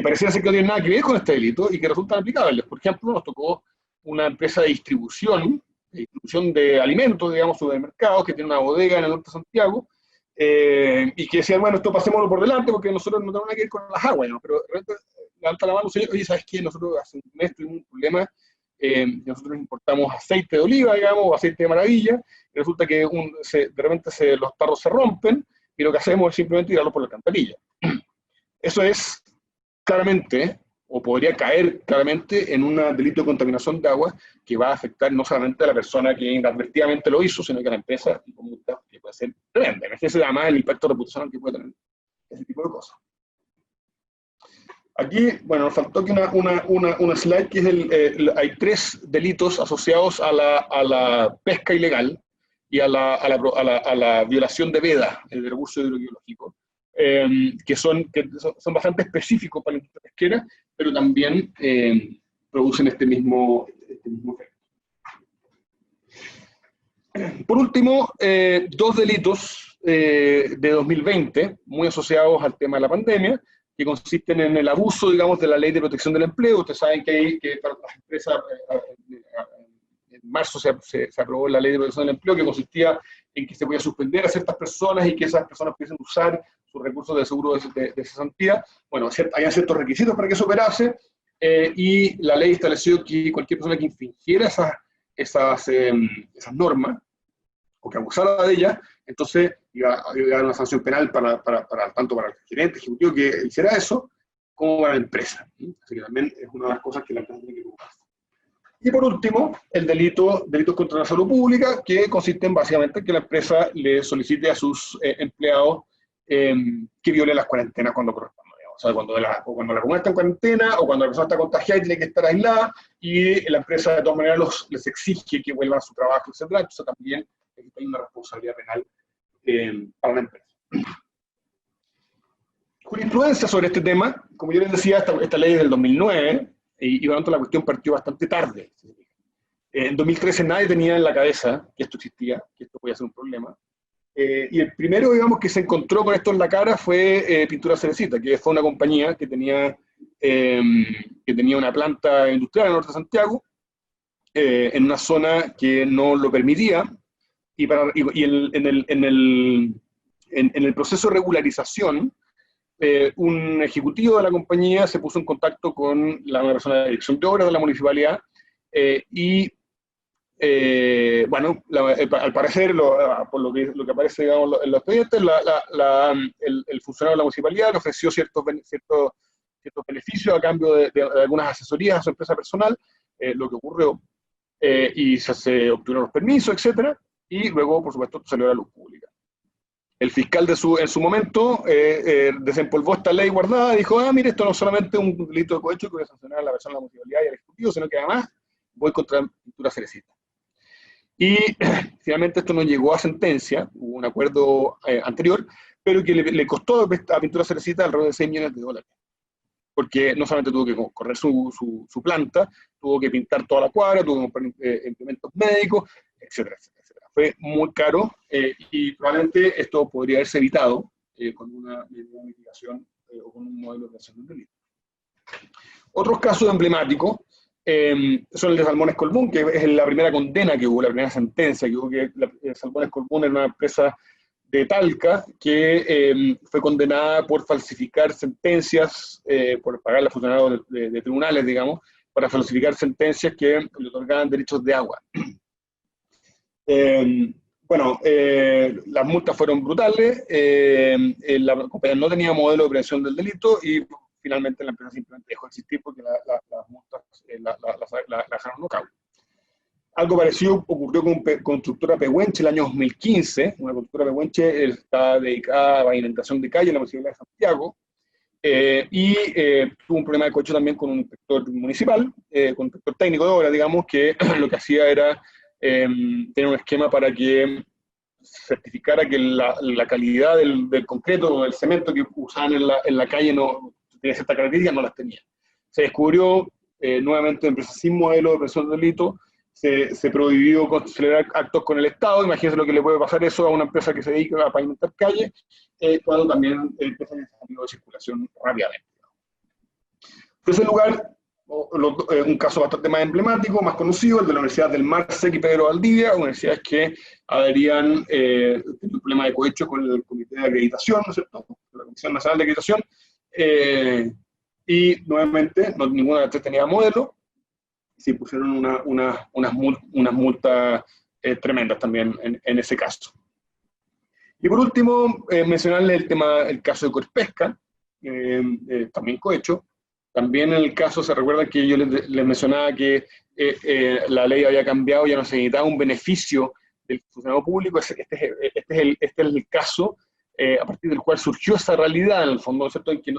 parecían ser que no tienen nada que ver con este delito y que resultan aplicables. Por ejemplo, nos tocó una empresa de distribución de alimentos, digamos, supermercados, que tiene una bodega en el norte de Santiago, y que decían, bueno, esto pasémoslo por delante porque nosotros no tenemos nada que ver con las aguas, ¿no? Pero de repente levanta la mano, señor, oye, ¿sabes qué? Nosotros hace un mes tuvimos un problema, nosotros importamos aceite de oliva, digamos, o aceite de maravilla, y resulta que de repente los tarros se rompen, y lo que hacemos es simplemente tirarlos por la alcantarilla. Eso es claramente, o podría caer claramente en un delito de contaminación de agua que va a afectar no solamente a la persona que inadvertidamente lo hizo, sino que a la empresa, y con multa que puede ser tremenda. Imagínense además el impacto reputacional que puede tener ese tipo de cosas. Aquí, bueno, nos faltó aquí una slide que es hay 3 delitos asociados a la pesca ilegal y a la violación de veda, el recurso hidrogeológico, que son bastante específicos para la industria pesquera, pero también producen este mismo efecto. Por último, 2 delitos de 2020, muy asociados al tema de la pandemia, que consisten en el abuso, digamos, de la Ley de Protección del Empleo. Ustedes saben que para las empresas, en marzo se aprobó la Ley de Protección del Empleo, que consistía en que se podía suspender a ciertas personas y que esas personas pudiesen usar sus recursos de seguro de cesantía. Bueno, había ciertos requisitos para que eso operase, y la ley estableció que cualquier persona que infringiera esas normas, o que abusara de ellas, entonces iba a haber una sanción penal tanto para el gerente ejecutivo que hiciera eso, como para la empresa. Así que también es una de las cosas que la empresa tiene que preocuparse. Y por último, el delitos contra la salud pública, que consisten básicamente en que la empresa le solicite a sus empleados que violen las cuarentenas cuando corresponda. O sea, cuando la comunidad está en cuarentena, o cuando la persona está contagiada y tiene que estar aislada, y la empresa de todas maneras les exige que vuelvan a su trabajo, etc. Entonces también hay una responsabilidad penal para la empresa. Jurisprudencia sobre este tema, como yo les decía, esta ley es del 2009, y por lo tanto la cuestión partió bastante tarde. En 2013 nadie tenía en la cabeza que esto existía, que esto podía ser un problema. Y el primero, digamos, que se encontró con esto en la cara fue Pintura Cerecita, que fue una compañía que tenía una planta industrial en el norte de Santiago, en una zona que no lo permitía, en el proceso de regularización, un ejecutivo de la compañía se puso en contacto con una persona de la dirección de obras de la municipalidad, bueno, al parecer, por lo que aparece, digamos, en los expedientes, el funcionario de la municipalidad le ofreció ciertos beneficios a cambio de algunas asesorías a su empresa personal, lo que ocurrió, y se obtuvieron los permisos, etc. Y luego, por supuesto, salió a la luz pública. El fiscal en su momento desempolvó esta ley guardada y dijo, mire, esto no es solamente un delito de cohecho que voy a sancionar a la persona de la municipalidad y al ejecutivo, sino que además voy contra Pintura Cerecita. Y finalmente esto no llegó a sentencia, hubo un acuerdo anterior, pero que le costó a Pintura Cerecita alrededor de $6 millones. Porque no solamente tuvo que correr su planta, tuvo que pintar toda la cuadra, tuvo que comprar implementos médicos, etcétera, etcétera. Fue muy caro, y probablemente esto podría haberse evitado con una mitigación o con un modelo de prevención del delito. Otros casos emblemáticos son el de Salmones Colbún, que es la primera condena que hubo, la primera sentencia que hubo, que Salmones Colbún era una empresa de Talca que fue condenada por falsificar sentencias, por pagarle a funcionarios de tribunales, digamos, para falsificar sentencias que le otorgaban derechos de agua. Bueno, las multas fueron brutales, la compañía no tenía modelo de prevención del delito y finalmente la empresa simplemente dejó de existir porque las multas la dejaron no cabo. Algo parecido ocurrió con Constructora Pehuenche el año 2015. Una constructora Pehuenche está dedicada a pavimentación de calle en la municipalidad de Santiago, y tuvo un problema de cohecho también con un inspector municipal, con un inspector técnico de obra, digamos, que lo que hacía era tener un esquema para que certificara que la calidad del concreto o del cemento que usaban en la calle no tenía ciertas características, no las tenía. Se descubrió nuevamente una empresa sin modelo de prevención del delito, se prohibió celebrar actos con el Estado. Imagínense lo que le puede pasar eso a una empresa que se dedica a pavimentar calles, cuando también empiezan a salir de circulación rápidamente. En ese lugar, un caso bastante más emblemático, más conocido, el de la Universidad del Marsec y Pedro Valdivia, universidades que habrían tenido un problema de cohecho con el Comité de Acreditación, ¿no es cierto?, la Comisión Nacional de Acreditación, y nuevamente ninguna de las tres tenía modelo, se pusieron unas multas tremendas también en ese caso. Y por último, mencionarles el caso de Corpesca, también cohecho. También en el caso se recuerda que yo les mencionaba que la ley había cambiado, ya no se necesitaba un beneficio del funcionario público. Este es el caso a partir del cual surgió esa realidad, en el fondo, ¿no es cierto?, en que,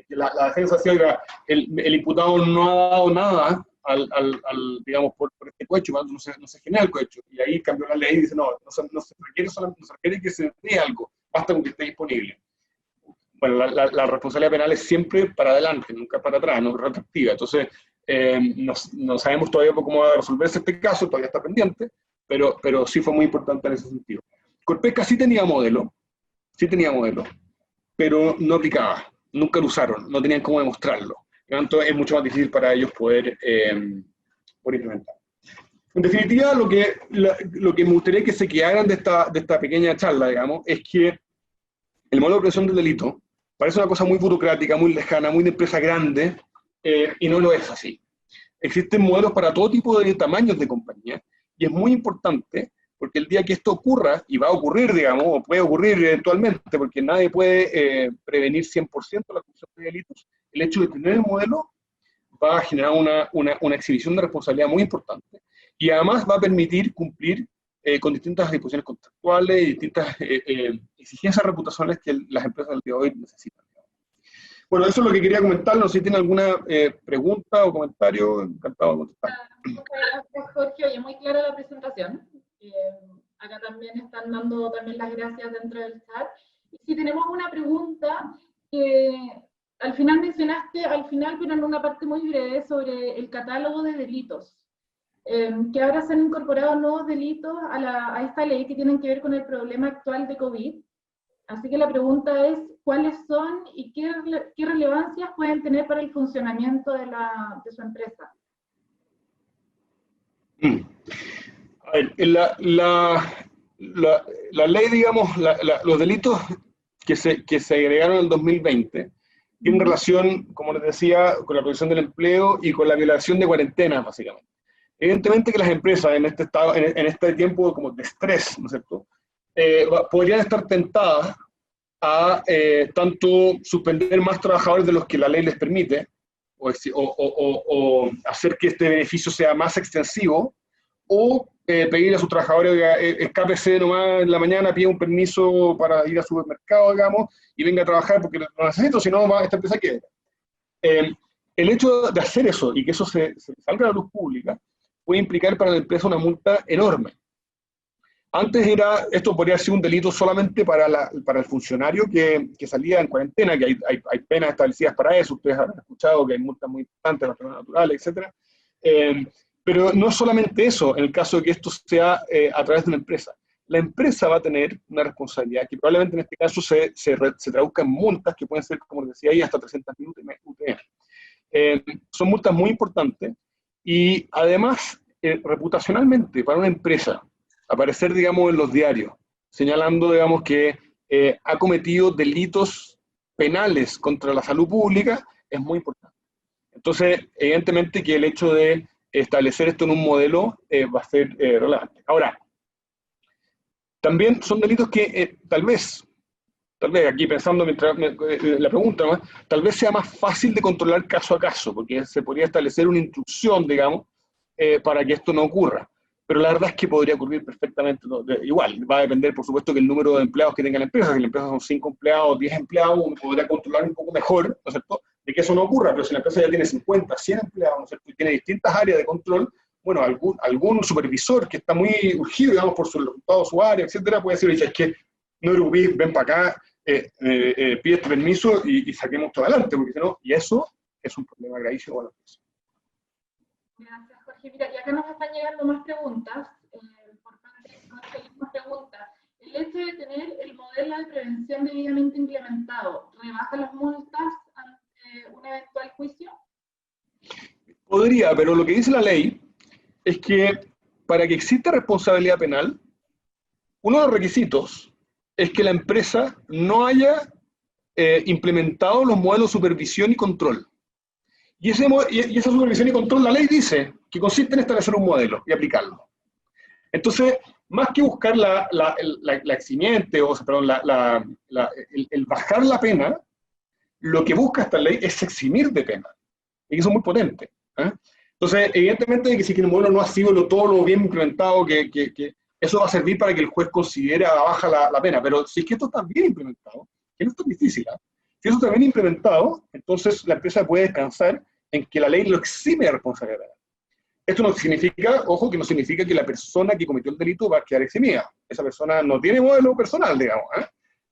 que la defensa decía, oiga, el imputado no ha dado nada digamos, por este cohecho, cuando no se genera el cohecho. Y ahí cambió la ley y dice, no se requiere que se dé algo, basta con que esté disponible. Bueno, la responsabilidad penal es siempre para adelante, nunca para atrás, no es retroactiva. Entonces, no sabemos todavía cómo va a resolverse este caso, todavía está pendiente, pero sí fue muy importante en ese sentido. Corpesca sí tenía modelo, pero no aplicaba, nunca lo usaron, no tenían cómo demostrarlo. Entonces es mucho más difícil para ellos poder implementar. En definitiva, lo que me gustaría que se quedaran de esta pequeña charla, digamos, es que el modelo de prevención del delito parece una cosa muy burocrática, muy lejana, muy de empresa grande, y no lo es así. Existen modelos para todo tipo de tamaños de compañía, y es muy importante, porque el día que esto ocurra, y va a ocurrir, digamos, o puede ocurrir eventualmente, porque nadie puede prevenir 100% la comisión de delitos, el hecho de tener el modelo va a generar una exhibición de responsabilidad muy importante, y además va a permitir cumplir con distintas disposiciones contractuales y distintas exigencias reputacionales que las empresas del día de hoy necesitan. Bueno, eso es lo que quería comentar. No sé si tiene alguna pregunta o comentario, encantado de contestar. Muchas gracias, Jorge. Oye, muy clara la presentación. Acá también están dando también las gracias dentro del chat. Y si tenemos una pregunta que al final mencionaste, pero en una parte muy breve, sobre el catálogo de delitos. Que ahora se han incorporado nuevos delitos a esta ley que tienen que ver con el problema actual de COVID. Así que la pregunta es, ¿cuáles son y qué relevancias pueden tener para el funcionamiento de su empresa? A ver, la ley, digamos, los delitos que se agregaron en el 2020 tienen relación, como les decía, con la protección del empleo y con la violación de cuarentenas, básicamente. Evidentemente que las empresas en este tiempo como de estrés, ¿no es cierto?, podrían estar tentadas a tanto suspender más trabajadores de los que la ley les permite, o hacer que este beneficio sea más extensivo, o pedirle a sus trabajadores, escápese nomás en la mañana, pida un permiso para ir al supermercado, digamos, y venga a trabajar porque lo necesito, si no, esta empresa quiebra. El hecho de hacer eso y que eso se salga a la luz pública puede implicar para la empresa una multa enorme. Antes esto podría ser un delito solamente para el funcionario que salía en cuarentena, que hay penas establecidas para eso. Ustedes habrán escuchado que hay multas muy importantes, las personas naturales, etc. Pero no solamente eso, en el caso de que esto sea a través de una empresa. La empresa va a tener una responsabilidad que probablemente en este caso se traduzca en multas que pueden ser, como les decía ahí, hasta 300.000 UTM. Son multas muy importantes y además, reputacionalmente, para una empresa, aparecer, digamos, en los diarios, señalando, digamos, que ha cometido delitos penales contra la salud pública, es muy importante. Entonces, evidentemente que el hecho de establecer esto en un modelo va a ser relevante. Ahora, también son delitos que tal vez aquí pensando mientras la pregunta, ¿no?, tal vez sea más fácil de controlar caso a caso, porque se podría establecer una instrucción, digamos, para que esto no ocurra. Pero la verdad es que podría ocurrir perfectamente, ¿no? Igual, va a depender, por supuesto, que el número de empleados que tenga la empresa. Si la empresa son 5 empleados, 10 empleados, uno podría controlar un poco mejor, ¿no es cierto?, de que eso no ocurra. Pero si la empresa ya tiene 50, 100 empleados, ¿no es cierto?, y tiene distintas áreas de control, bueno, algún supervisor que está muy urgido, digamos, por su resultado de su área, etcétera, puede decir, oye, es que no eres ven para acá, pide este permiso y saquemos todo adelante, porque si no, y eso es un problema gravísimo para la empresa. Gracias, Jorge. Mira, y acá nos están llegando más preguntas. Por parte de más preguntas. El hecho de tener el modelo de prevención debidamente implementado, ¿rebaja las multas ante un eventual juicio? Podría, pero lo que dice la ley es que para que exista responsabilidad penal, uno de los requisitos es que la empresa no haya implementado los modelos de supervisión y control. Y esa supervisión y control, la ley dice que consiste en establecer un modelo y aplicarlo. Entonces, más que buscar la eximiente, o sea, perdón, el bajar la pena, lo que busca esta ley es eximir de pena. Y eso es muy potente. Entonces, evidentemente, que si el modelo no ha sido todo lo bien implementado, que eso va a servir para que el juez considere a la baja la pena. Pero si es que esto está bien implementado, que no es tan difícil, si eso está bien implementado, entonces la empresa puede descansar en que la ley lo exime de responsabilidad penal. Esto no significa, ojo, que no significa que la persona que cometió el delito va a quedar eximida. Esa persona no tiene modelo personal, digamos.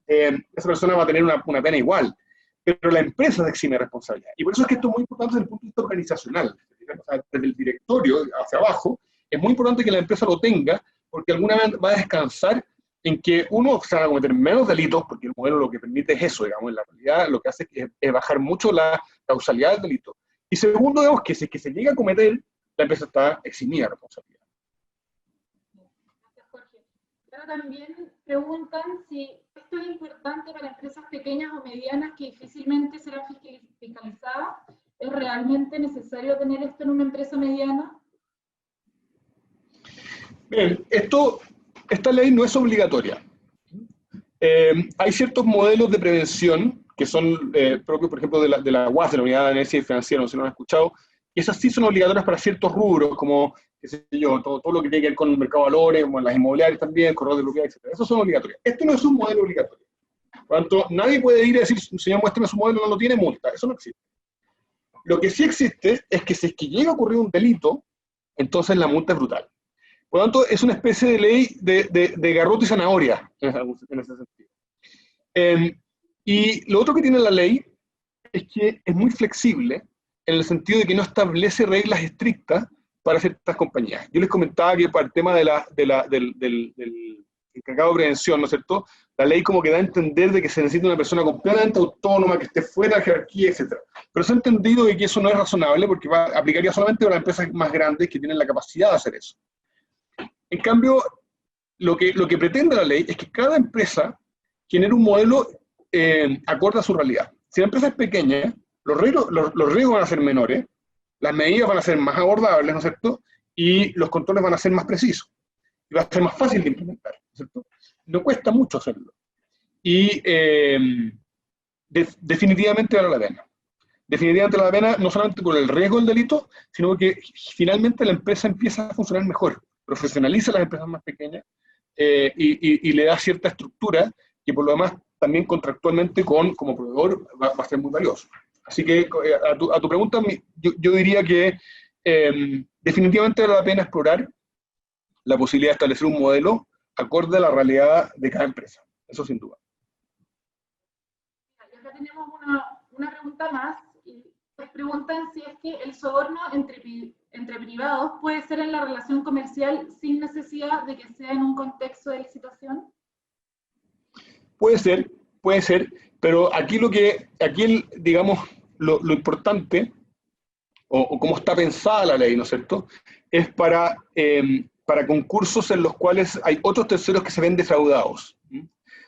Esa persona va a tener una pena igual. Pero la empresa se exime de responsabilidad. Y por eso es que esto es muy importante desde el punto de vista organizacional. O sea, desde el directorio hacia abajo, es muy importante que la empresa lo tenga, porque alguna vez va a descansar en que uno se va a cometer menos delitos, porque el modelo lo que permite es eso, digamos, en la realidad lo que hace es bajar mucho la causalidad del delito. Y segundo, digamos, que si es que se llega a cometer, la empresa está eximida de responsabilidad. Gracias, Jorge. Pero también preguntan si esto es importante para empresas pequeñas o medianas que difícilmente serán fiscalizadas. ¿Es realmente necesario tener esto en una empresa mediana? Bien, esta ley no es obligatoria. Hay ciertos modelos de prevención que son propios, por ejemplo, de la UAS, de la Unidad de Análisis Financiero, no sé si lo han escuchado, y esas sí son obligatorias para ciertos rubros, como, qué sé yo, todo lo que tiene que ver con el mercado de valores, como las inmobiliarias también, corredor de propiedad, etc. Esos son obligatorios. Este no es un modelo obligatorio. Por lo tanto, nadie puede ir a decir, señor, muéstrame su modelo, no lo tiene, multa. Eso no existe. Lo que sí existe es que si es que llega a ocurrir un delito, entonces la multa es brutal. Por lo tanto, es una especie de ley de garrote y zanahoria, en ese sentido. Y lo otro que tiene la ley es que es muy flexible, en el sentido de que no establece reglas estrictas para ciertas compañías. Yo les comentaba que para el tema del encargado de prevención, ¿no es cierto? La ley como que da a entender de que se necesita una persona completamente autónoma, que esté fuera de la jerarquía, etc. Pero se ha entendido de que eso no es razonable, porque aplicaría solamente para empresas más grandes que tienen la capacidad de hacer eso. En cambio, lo que pretende la ley es que cada empresa genere un modelo acorde a su realidad. Si la empresa es pequeña, los riesgos van a ser menores, las medidas van a ser más abordables, ¿no es cierto? Y los controles van a ser más precisos. Y va a ser más fácil de implementar, ¿no es cierto? No cuesta mucho hacerlo. Y definitivamente vale la pena. Definitivamente vale la pena, no solamente por el riesgo del delito, sino porque finalmente la empresa empieza a funcionar mejor, profesionaliza a las empresas más pequeñas y le da cierta estructura que por lo demás también contractualmente como proveedor va a ser muy valioso. Así que a tu pregunta, yo diría que definitivamente vale la pena explorar la posibilidad de establecer un modelo acorde a la realidad de cada empresa. Eso sin duda. Y acá tenemos una pregunta más. Y nos preguntan si es que el soborno entre privados puede ser en la relación comercial sin necesidad de que sea en un contexto de licitación. Puede ser, pero aquí digamos, lo importante, o cómo está pensada la ley, ¿no es cierto?, es para concursos en los cuales hay otros terceros que se ven defraudados.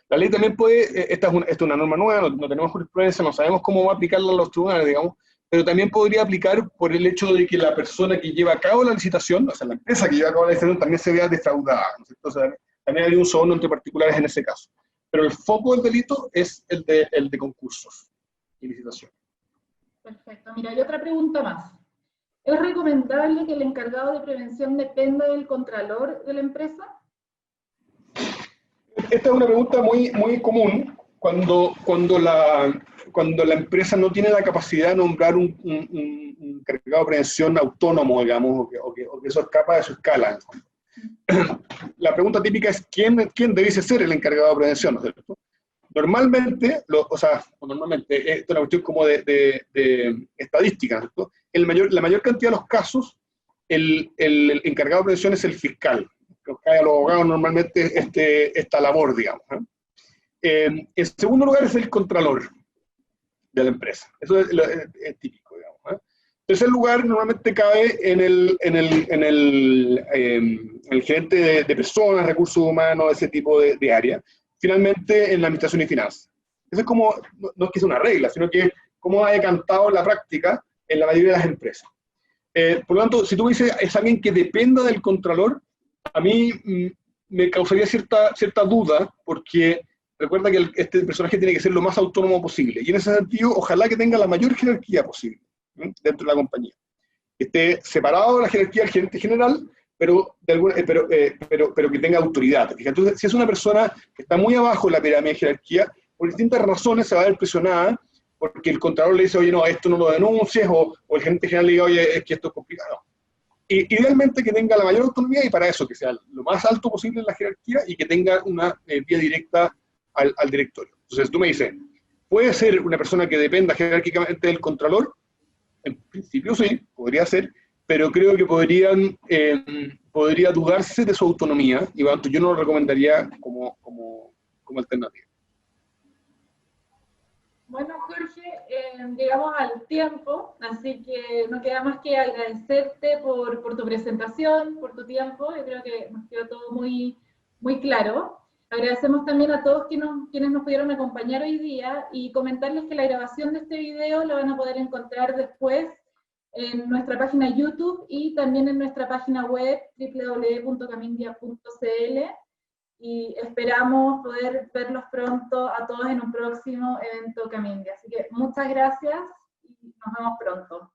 La ley también puede, esta es una norma nueva, no tenemos jurisprudencia, no sabemos cómo va a aplicarla a los tribunales, digamos, pero también podría aplicar por el hecho de que la persona que lleva a cabo la licitación, o sea, la empresa que lleva a cabo la licitación también se vea defraudada, ¿no es cierto? O sea, también hay un soborno entre particulares en ese caso. Pero el foco del delito es el de concursos y licitación. Perfecto. Mira, hay otra pregunta más. ¿Es recomendable que el encargado de prevención dependa del contralor de la empresa? Esta es una pregunta muy, muy común cuando la empresa no tiene la capacidad de nombrar un encargado de prevención autónomo, digamos, o que eso escapa de su escala. La pregunta típica es ¿quién debiese ser el encargado de prevención? ¿No es cierto? Normalmente, esto es una cuestión como de estadística, ¿no es cierto? La mayor cantidad de los casos, el encargado de prevención es el fiscal, que cae a los abogados normalmente esta labor, digamos. En segundo lugar es el contralor de la empresa. Eso es típico, digamos. Tercer lugar, normalmente cae en el gerente de personas, recursos humanos, ese tipo de área. Finalmente, en la administración y finanzas. Eso es como, no es que sea una regla, sino que cómo ha decantado la práctica en la mayoría de las empresas. Por lo tanto, si tú dices, es alguien que dependa del contralor, a mí me causaría cierta duda, porque recuerda que este personaje tiene que ser lo más autónomo posible. Y en ese sentido, ojalá que tenga la mayor jerarquía posible dentro de la compañía. Que esté separado de la jerarquía del gerente general, pero que tenga autoridad. Entonces, si es una persona que está muy abajo en la pirámide de jerarquía, por distintas razones se va a ver presionada, porque el contralor le dice, oye, no, esto no lo denuncies, o el gerente general le diga, oye, es que esto es complicado. Y idealmente que tenga la mayor autonomía, y para eso que sea lo más alto posible en la jerarquía, y que tenga una vía directa al directorio. Entonces tú me dices, ¿puede ser una persona que dependa jerárquicamente del contralor? En principio sí, podría ser, pero creo que podría dudarse de su autonomía, y bueno, yo no lo recomendaría como alternativa. Bueno, Jorge, llegamos al tiempo, así que no queda más que agradecerte por tu presentación, por tu tiempo. Yo creo que nos quedó todo muy, muy claro. Agradecemos también a todos quienes nos pudieron acompañar hoy día y comentarles que la grabación de este video lo van a poder encontrar después en nuestra página YouTube y también en nuestra página web www.camindia.cl. Y esperamos poder verlos pronto a todos en un próximo evento Camindia. Así que muchas gracias y nos vemos pronto.